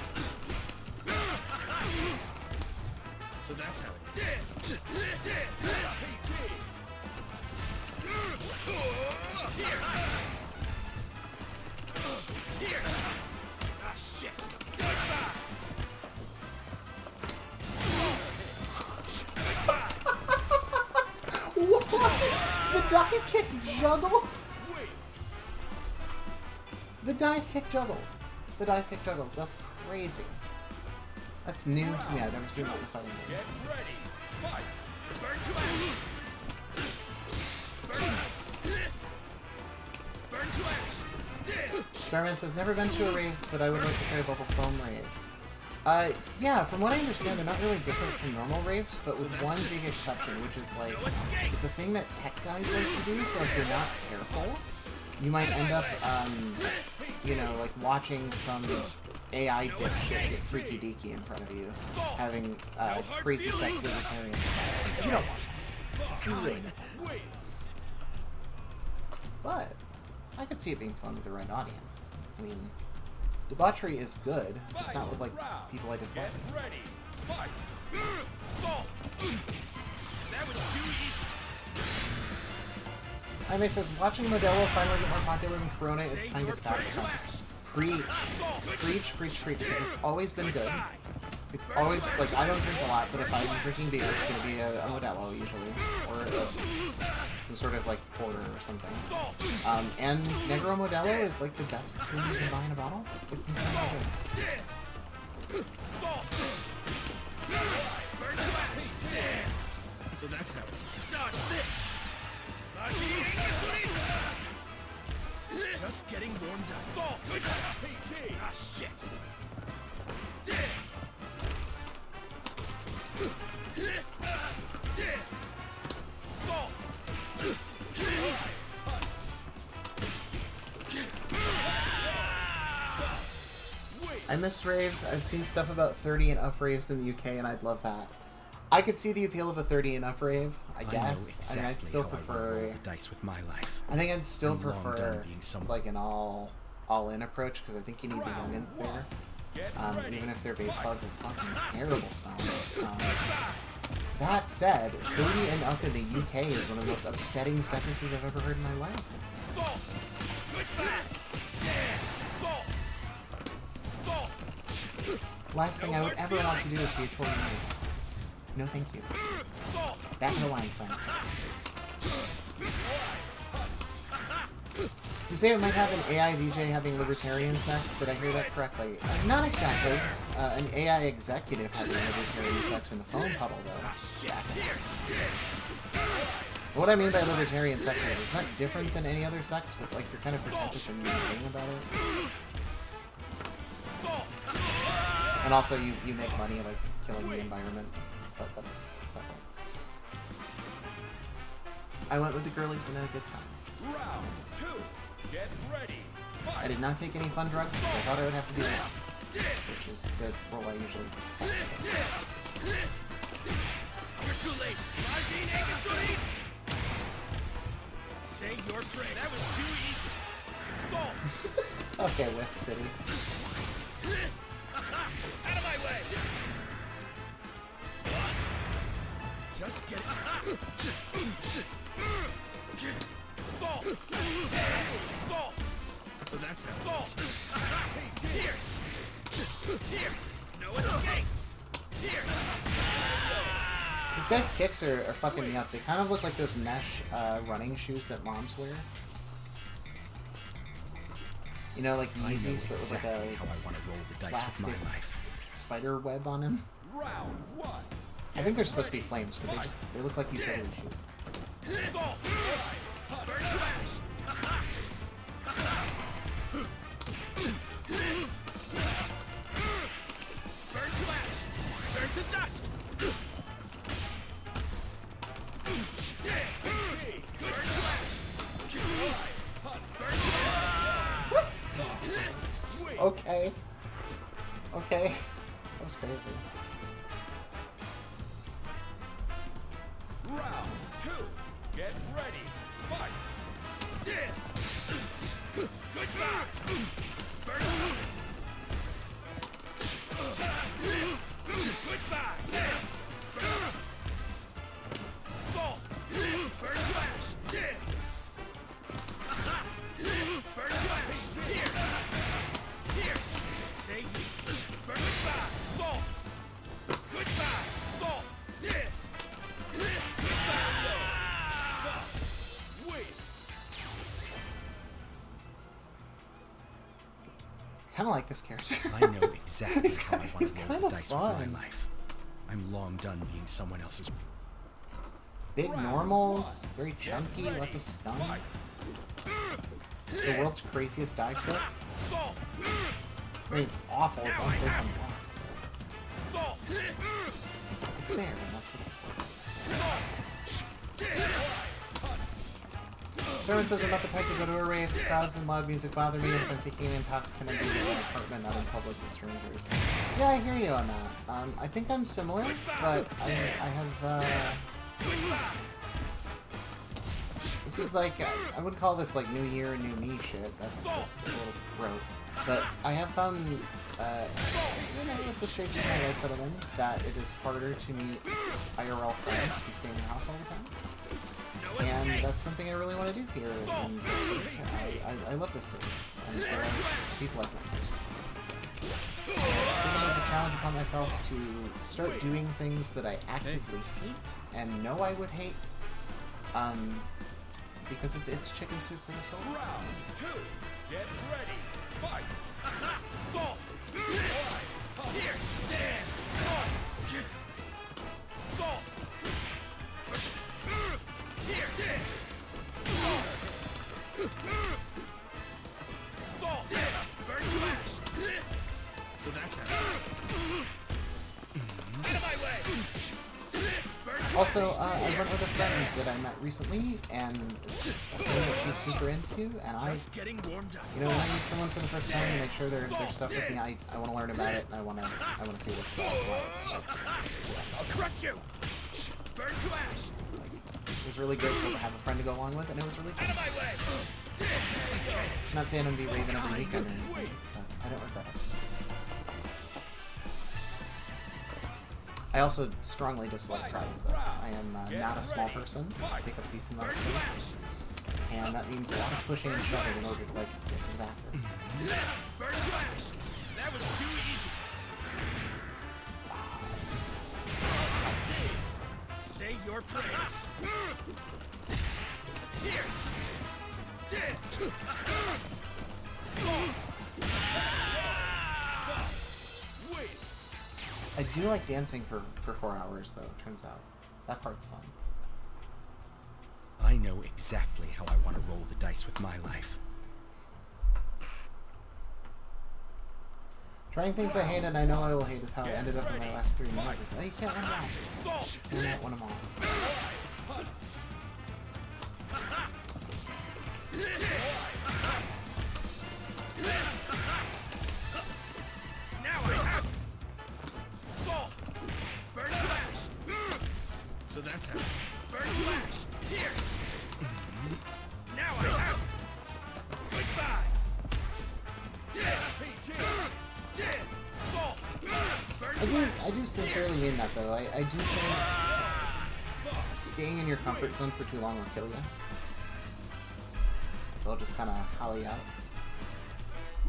So that's how it is. Here. Ah, shit. What? The dive kick juggles? The dive kick juggles. The dive kick juggles. That's crazy. That's new to me. I've never seen that in a fighting game. Get ready. Fight. Burn to ash. Burn to ash. Starman says, never been to a rave, but I would like to try a bubble foam rave. Yeah, from what I understand, they're not really different from normal raves, but with one big exception, which is like, it's a thing that tech guys like to do, so if you're not careful, you might end up, you know, like watching some AI dipshit get freaky deaky in front of you, having, crazy sex libertarian. You don't want that. Good. But, I could see it being fun with the right audience. I mean, debauchery is good, just not with, like, people I dislike. Get ready. Fight. Fall. That was too easy. Jaime says, watching Modelo finally get more popular than Corona is kind of satisfying. Preach. Preach, preach, preach, because it's always been good. It's always, like, I don't drink a lot, but if I'm drinking beer, it's going to be a Modelo, usually. Or some sort of, like, porter or something. And Negro Modelo is, like, the best thing you can buy in a bottle. It's insanely good. So that's how it is. Dodge this. Just getting warmed up. Fall. Ah, shit. Fall. I miss raves. I've seen stuff about 30 and up raves in the UK, and I'd love that. I could see the appeal of a 30 and up rave, I guess. I know exactly I'd still how prefer. I want to roll the dice with my life. I think I'd still I'm long done prefer being someone. like an all-in approach, because I think you need the youngins there. Even if their vape pods are fucking terrible smelling. That said, 30 and up in the UK is one of the most upsetting sentences I've ever heard in my life. Fall. Goodbye. Dance. Fall. Fall. Last thing I would ever want to do is see a toy movie. No thank you. Fall. Back in the line, friend. You say it might have an AI DJ having libertarian sex? Did I hear that correctly? Not exactly. An AI executive having libertarian sex in the phone puddle, though. What I mean by libertarian sex is it's not different than any other sex, but like you're kind of pretentious and mean about it. And also you make money like killing the environment, but that's separate. I went with the girlies and had a good time. Round 2. Get ready. I did not take any fun drugs, but I thought I would have to do that, which is the role I usually You're too late. Say your prayer. That was too easy. Fall. Okay, Whiff City. Out of my way. Just get it. Fall. Fall. So that's how. Fall. Here. Here. No escape. Here. These guys' kicks are fucking me up. They kind of look like those mesh running shoes that moms wear. You know, like Yeezys, but with like a how I want to roll the dice plastic with my life. spider web on them. Round 1. I think they're supposed to be flames, but they look like utility shoes. Fall. Burn to ash. Burn to ash. Turn to dust. Burn to ash. Okay. Okay. That was crazy. Round 2. Get ready. Fight. Goodbye. Burn. Goodbye. Fall. Burn to ash. Burn to ash. Here. Here. Say you. Burn. Goodbye. Fall. Goodbye. Fall. Wait. Kind of like this character. I know exactly He's how I want he's to roll kind the of dice with fun. my life. I'm long done being someone else's. Big normals, very chunky, lots of stun. The world's craziest dive kick. Fall. I mean, it's awful. It's unsafe and Fall. it's there, and that's what's important. Sherman says I'm not the type to go to a rave. Crowds and loud music bother me if I'm taking an intoxicant and being in an apartment, not in public with strangers. Yeah, I hear you on that. I think I'm similar, but I have, this is like, I would call this like new year, new me shit. That's a little rote. But I have found, you know, with the stage of my life that I'm in, that it is harder to meet IRL friends who stay in your house all the time. And that's something I really want to do here. And I love this city. And there are people like me here. So I think it was a challenge upon myself to start doing things that I actively hate and know I would hate. Because it's chicken soup for the soul. Round 2. Get ready. Fight. Fall. Here. Dance. Fall. Fall. Here. Fall. Fall. Burn to ash. So that's how. Out of my way. Also, I went with a friend that I met recently, and a thing that she's super into, and Just getting warmed up. you know, when I meet someone for the first time and they share their stuff with me, I want to learn about it, and I want to see what it's about. I'll crush you. Burn to ash. It was really grateful to have a friend to go along with, and it was really Out fun. of my way. It's not saying I'm going to be raving every weekend, but I don't regret it. I also strongly dislike crowds, though. I am not a small person. I take up a decent amount of space. And that means a lot of pushing and shoving in order to, like, get to the bathroom. Burn to ash! That was too easy! Say your prayers! Here's! Wait! I do like dancing for 4 hours, though, it turns out. That part's fun. I know exactly how I want to roll the dice with my life. Trying things I hate and I know I will hate is how I ended up in my last 3 movies. Oh, you can't win them all. You can't win them all. Now I have fall. Burn to ash. So that's how. Burn to ash. Here. Now I have. Goodbye. Fall. Burn I do sincerely mean that, though. I do think staying in your comfort zone for too long will kill you. It'll just kind of hollow you out.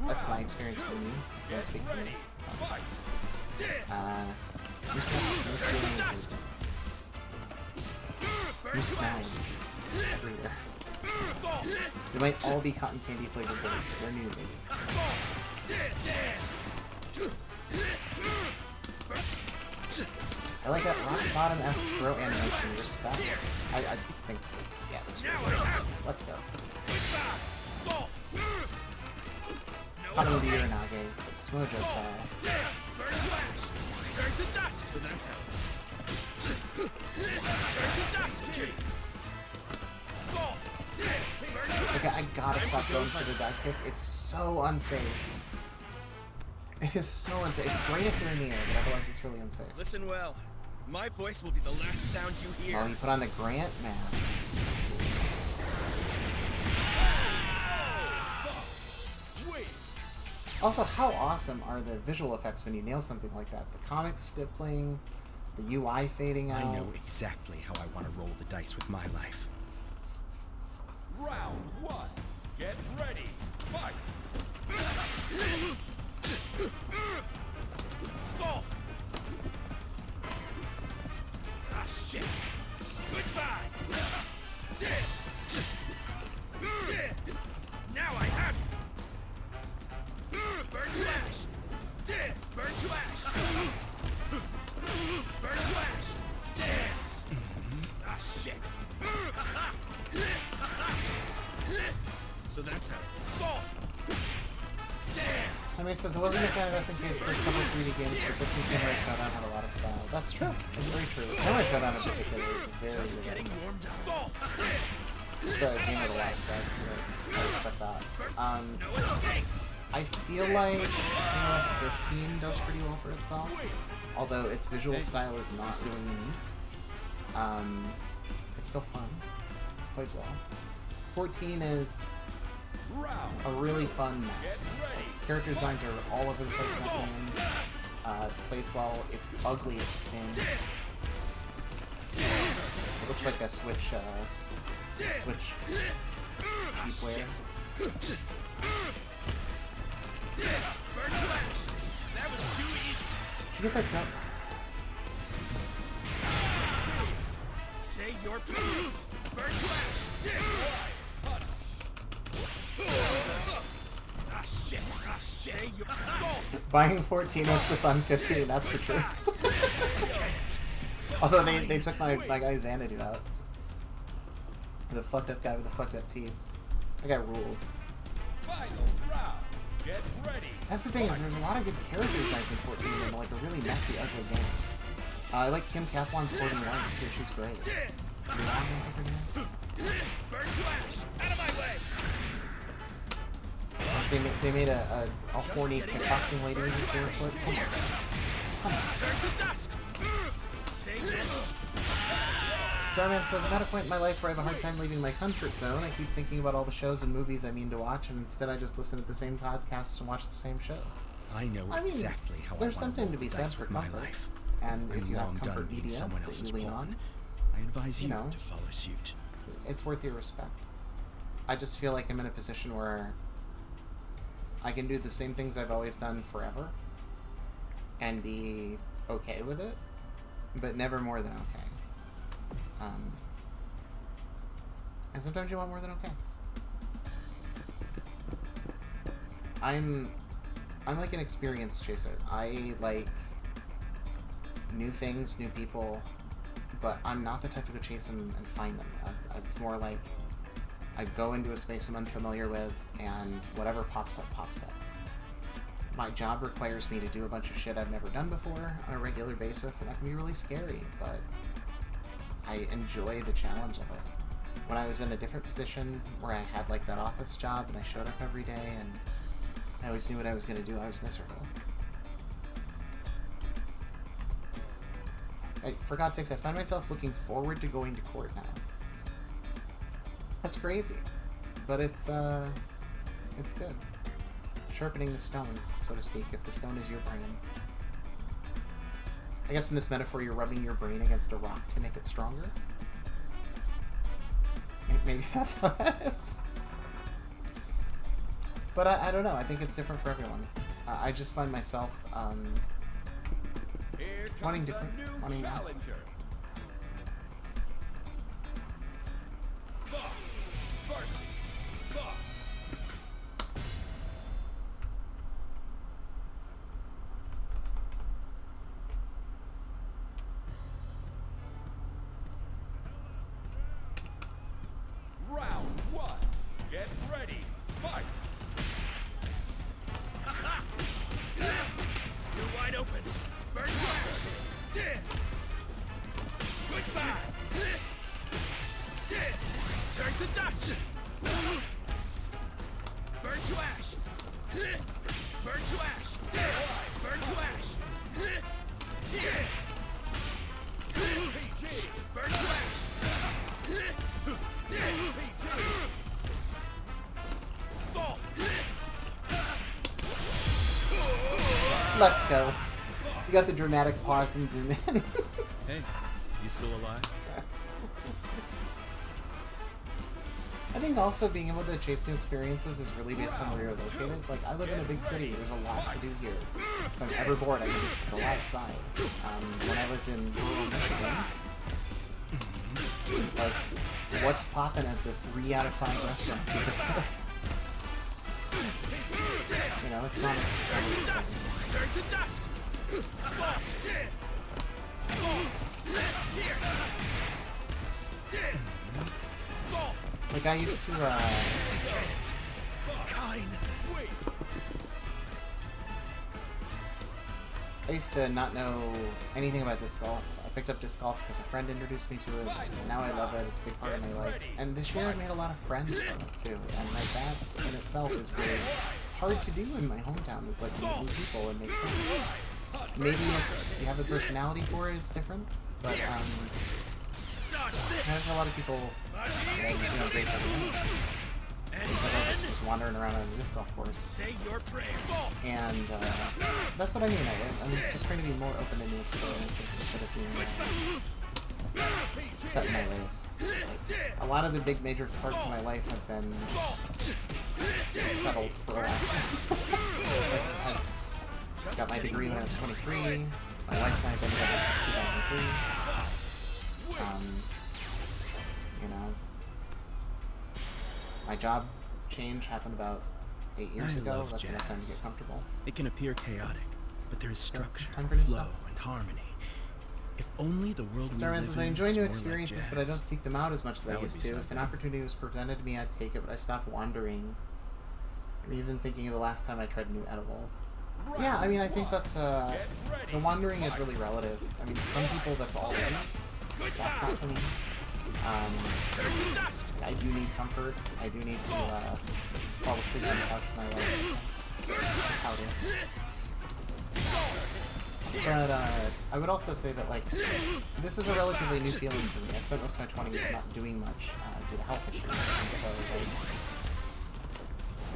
That's my experience for me. I can't speak for me. New smells. New smells everywhere. They might all be cotton candy flavored, but they're new, baby. I like that rock bottom-esque throw animation. Respect. I think, yeah, looks really good. Let's go. Hot of the year, Nage. Smojo style. Turn to dust. So that's how it is. Turn to dust. Fall. Okay, I gotta stop going for the dive kick. It's so unsafe. It is so unsafe. It's great if you're in the air, but otherwise it's really unsafe. Listen well. My voice will be the last sound you hear. Oh, you put on the Grant mask. Also, how awesome are the visual effects when you nail something like that? The comic stippling, the UI fading out. I know exactly how I want to roll the dice with my life. Round 1. Get ready. Fight. Fall. Ah, shit. Goodbye. Now I have you. Burn to ash. Burn to ash. Burn to ash. Dance. Ah, shit. So that's how it is. Fall. Dance. I mean, it says it wasn't a fan of SNK's first couple of 3D games, but this Samurai Showdown had a lot of style. That's true. It's very true. Samurai Showdown in particular is very, Just getting very warmed up. Fall. It's a game with a lot of style, so I respect that. No escape. I feel like KOF 15 does pretty well for itself, although its visual style is not really unique. It's still fun. It plays well. 14 is a really fun mess. Like, character designs are all over the place in that game. It plays well. It's ugly as sin. It looks like a Switch cheapware. Burn to ash. That was too easy. Did you get that done? Say your prayers. Burn to ash. Ah, shit. Ah, shit. Say your fall. Buying 14 was the fun 15, that's for sure. Although they took my guy Xanadu out. The fucked up guy with the fucked up teeth. I got ruled. Final round. Get ready. That's the thing, is there's a lot of good character designs in 14 and like a really messy, ugly game. I like Kim Kaplan's 41 too, she's great. Burn to ash. Out of my way. They made a horny kickboxing lady who's barefoot. Come on. Come on. Turn to dust. Say no. Starman says, I'm at a point in my life where I have a hard time leaving my comfort zone. I keep thinking about all the shows and movies I mean to watch, and instead I just listen to the same podcasts and watch the same shows. I know I mean, exactly how I there's want to something roll to be the said dice for with my comfort. life. And if I'm you have long done comfort being media someone that else's you lean pawn. on, I advise you you know. to follow suit. it's worth your respect. I just feel like I'm in a position where I can do the same things I've always done forever and be okay with it, but never more than okay. And sometimes you want more than okay. I'm like an experience chaser. I like new things, new people, but I'm not the type to go chase them and find them. It's more like I go into a space I'm unfamiliar with, and whatever pops up, pops up. My job requires me to do a bunch of shit I've never done before on a regular basis, and that can be really scary, but I enjoy the challenge of it. When I was in a different position where I had like that office job and I showed up every day and I always knew what I was going to do, I was miserable. For God's sakes, I find myself looking forward to going to court now. That's crazy, but it's good. Sharpening the stone, so to speak, if the stone is your brain. I guess in this metaphor, you're rubbing your brain against a rock to make it stronger. Maybe that's how that is. But I don't know. I think it's different for everyone. I just find myself wanting different. Wanting more. Round one. Get ready. Fight. You're wide open. Burn to ash. Goodbye. Turn to dust. Burn to ash. Burn to ash. Burn to ash. Burn to ash. Fall. Let's go. You got the dramatic pause and zoom in. Hey, you still alive? I think also being able to chase new experiences is really based on where you're located. Like, I live in a big city. There's a lot to do here. If I'm ever bored, I can just go outside. When I lived in rural Michigan, it was like, what's poppin' at the 3 out of 5 restaurants you visit? You know, it's not Turn to dust. like I used to I used to not know anything about disc golf. I picked up disc golf because a friend introduced me to it, and now I love it. It's a big part of my life. And this year I made a lot of friends from it too. And like that in itself is really hard to do in my hometown, is like meet new people and make friends. Maybe if you have a personality for it, it's different. But there's a lot of people that, you know, great for me. I just was wandering around on a disc golf course. Say your prayers. And that's what I mean. I'm just trying to be more open to new experiences instead of being set in my ways. Like, a lot of the big major parts of my life have been settled for a while. I got my degree when I was 23. My wife and I have been together since 2003. You know, my job change happened about 8 years ago. love That's enough time to jazz. get comfortable. It can appear chaotic, but there is structure, time for new flow, stuff. and harmony. If only the world we Starman live says, I in enjoy was new more like experiences, but I don't jazz. seek them out as much as I That would used be to. If an something. opportunity was presented to me, I'd take it, but I stopped wandering. I'm even thinking of the last time I tried a new edible. Yeah, I mean, I think that's, the wandering is really relative. I mean, some people, that's all it is. That's not for me. I do need comfort. I do need to, fall asleep on the couch with my wife. That's how it is. But, I would also say that, like, this is a relatively new feeling for me. I spent most of my 20s not doing much, due to health issues. And so, like,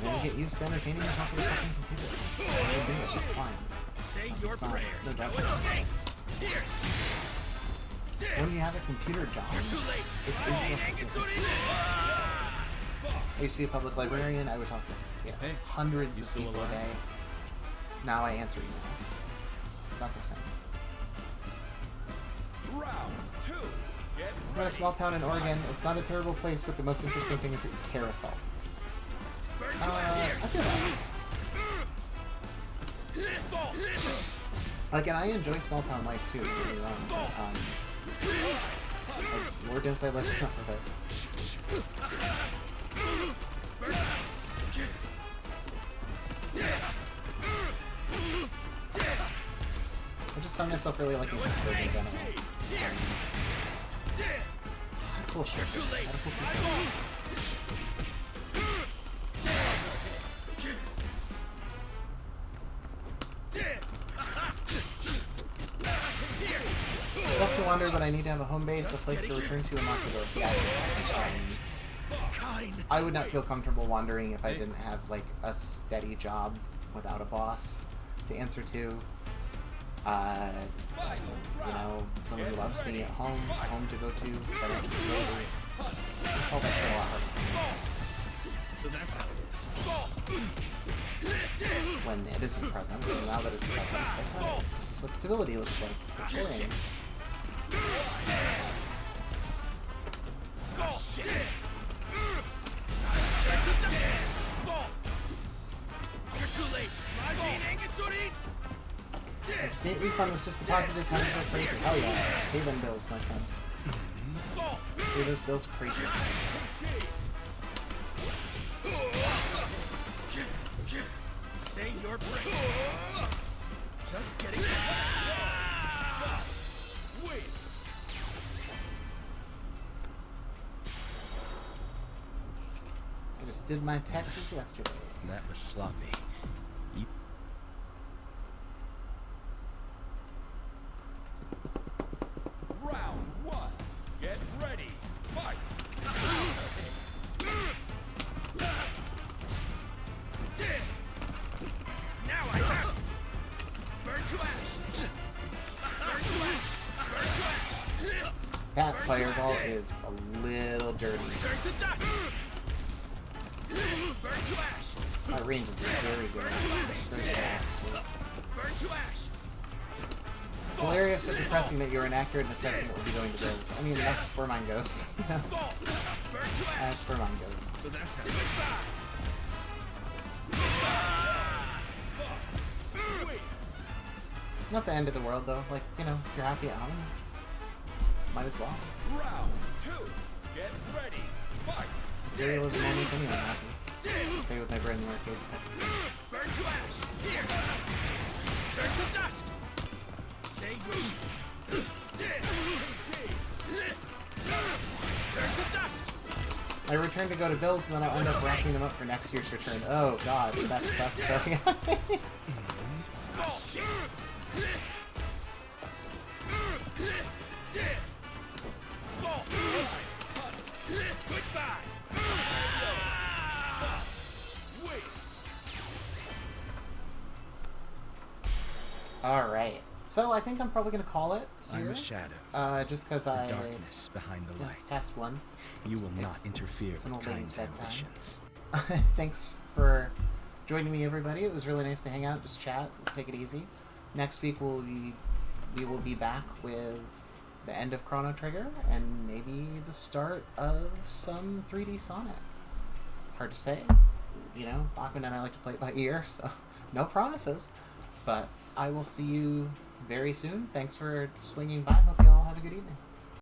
you know, you get used to entertaining yourself with a fucking computer. You do it, it's fine. Say your It's not, prayers. no judgment. When you have a computer job, it is less difficult. I used to be a public librarian. I would talk to Hey, hundreds you of still people a alive? day. Now I answer emails. It's not the same. Round 2. Get I'm in a small town in Oregon. It's not a terrible place, but the most interesting thing is the carousel. I feel that. Like, and I enjoy small town life too. Don't get me wrong, but, like, Lord knows I live enough of it. I just found myself really liking Pittsburgh in general. Cool shit. Had a cool shit. Love to wonder that I need to have a home base, a place to return to, and lock the doors. Yeah, I would not feel comfortable wandering if I didn't have like a steady job without a boss to answer to. You know, someone who loves me at home, a home to go to, financial stability. All that shit a lot harder. So that's how it is. When it isn't present, and now that it's present, it's like, oh, this is what stability looks like. It's boring. You're too late. A state refund was just deposited time for crazy. Hell yeah. Pay them bills, my friend. Pay those bills crazy. Say your prayer. Just getting. Wait. I just did my taxes yesterday. That was sloppy. You Round 1. Get ready. Fight. Now I have. Burn to ash. Burn to ash. Burn to ash. That fireball is a little dirty. Turn to dust. Burn to ash. My range is very good. Very fast. Burn to ash. It's hilarious but depressing that you're inaccurate in assessing what will be going to bills. I mean, that's where mine goes. Burn to ash. That's where mine goes. So that's how it is. Not the end of the world, though. Like, you know, if you're happy at home, might as well. Round 2. Get ready. Fight. Materialism only thing I'm happy. Say with my brain in the arcades. Burn to ash. Here. Turn to dust. Say your. Turn to dust. I return to go to bills, and then I'll end up racking them up for next year's return. Oh god, that sucks. Sorry. Shit. Goodbye. Wait. Alright. So I think I'm probably going to call it here. I'm a shadow. Just because The I... darkness behind the light. Test one. You will not It's interfere an with old lady's Kain's bedtime. ambitions. Thanks for joining me, everybody. It was really nice to hang out, just chat, take it easy. Next week we will be back with the end of Chrono Trigger and maybe the start of some 3D Sonic. Hard to say. You know, Bachman and I like to play it by ear, so no promises. But I will see you very soon. Thanks for swinging by. Hope you all have a good evening.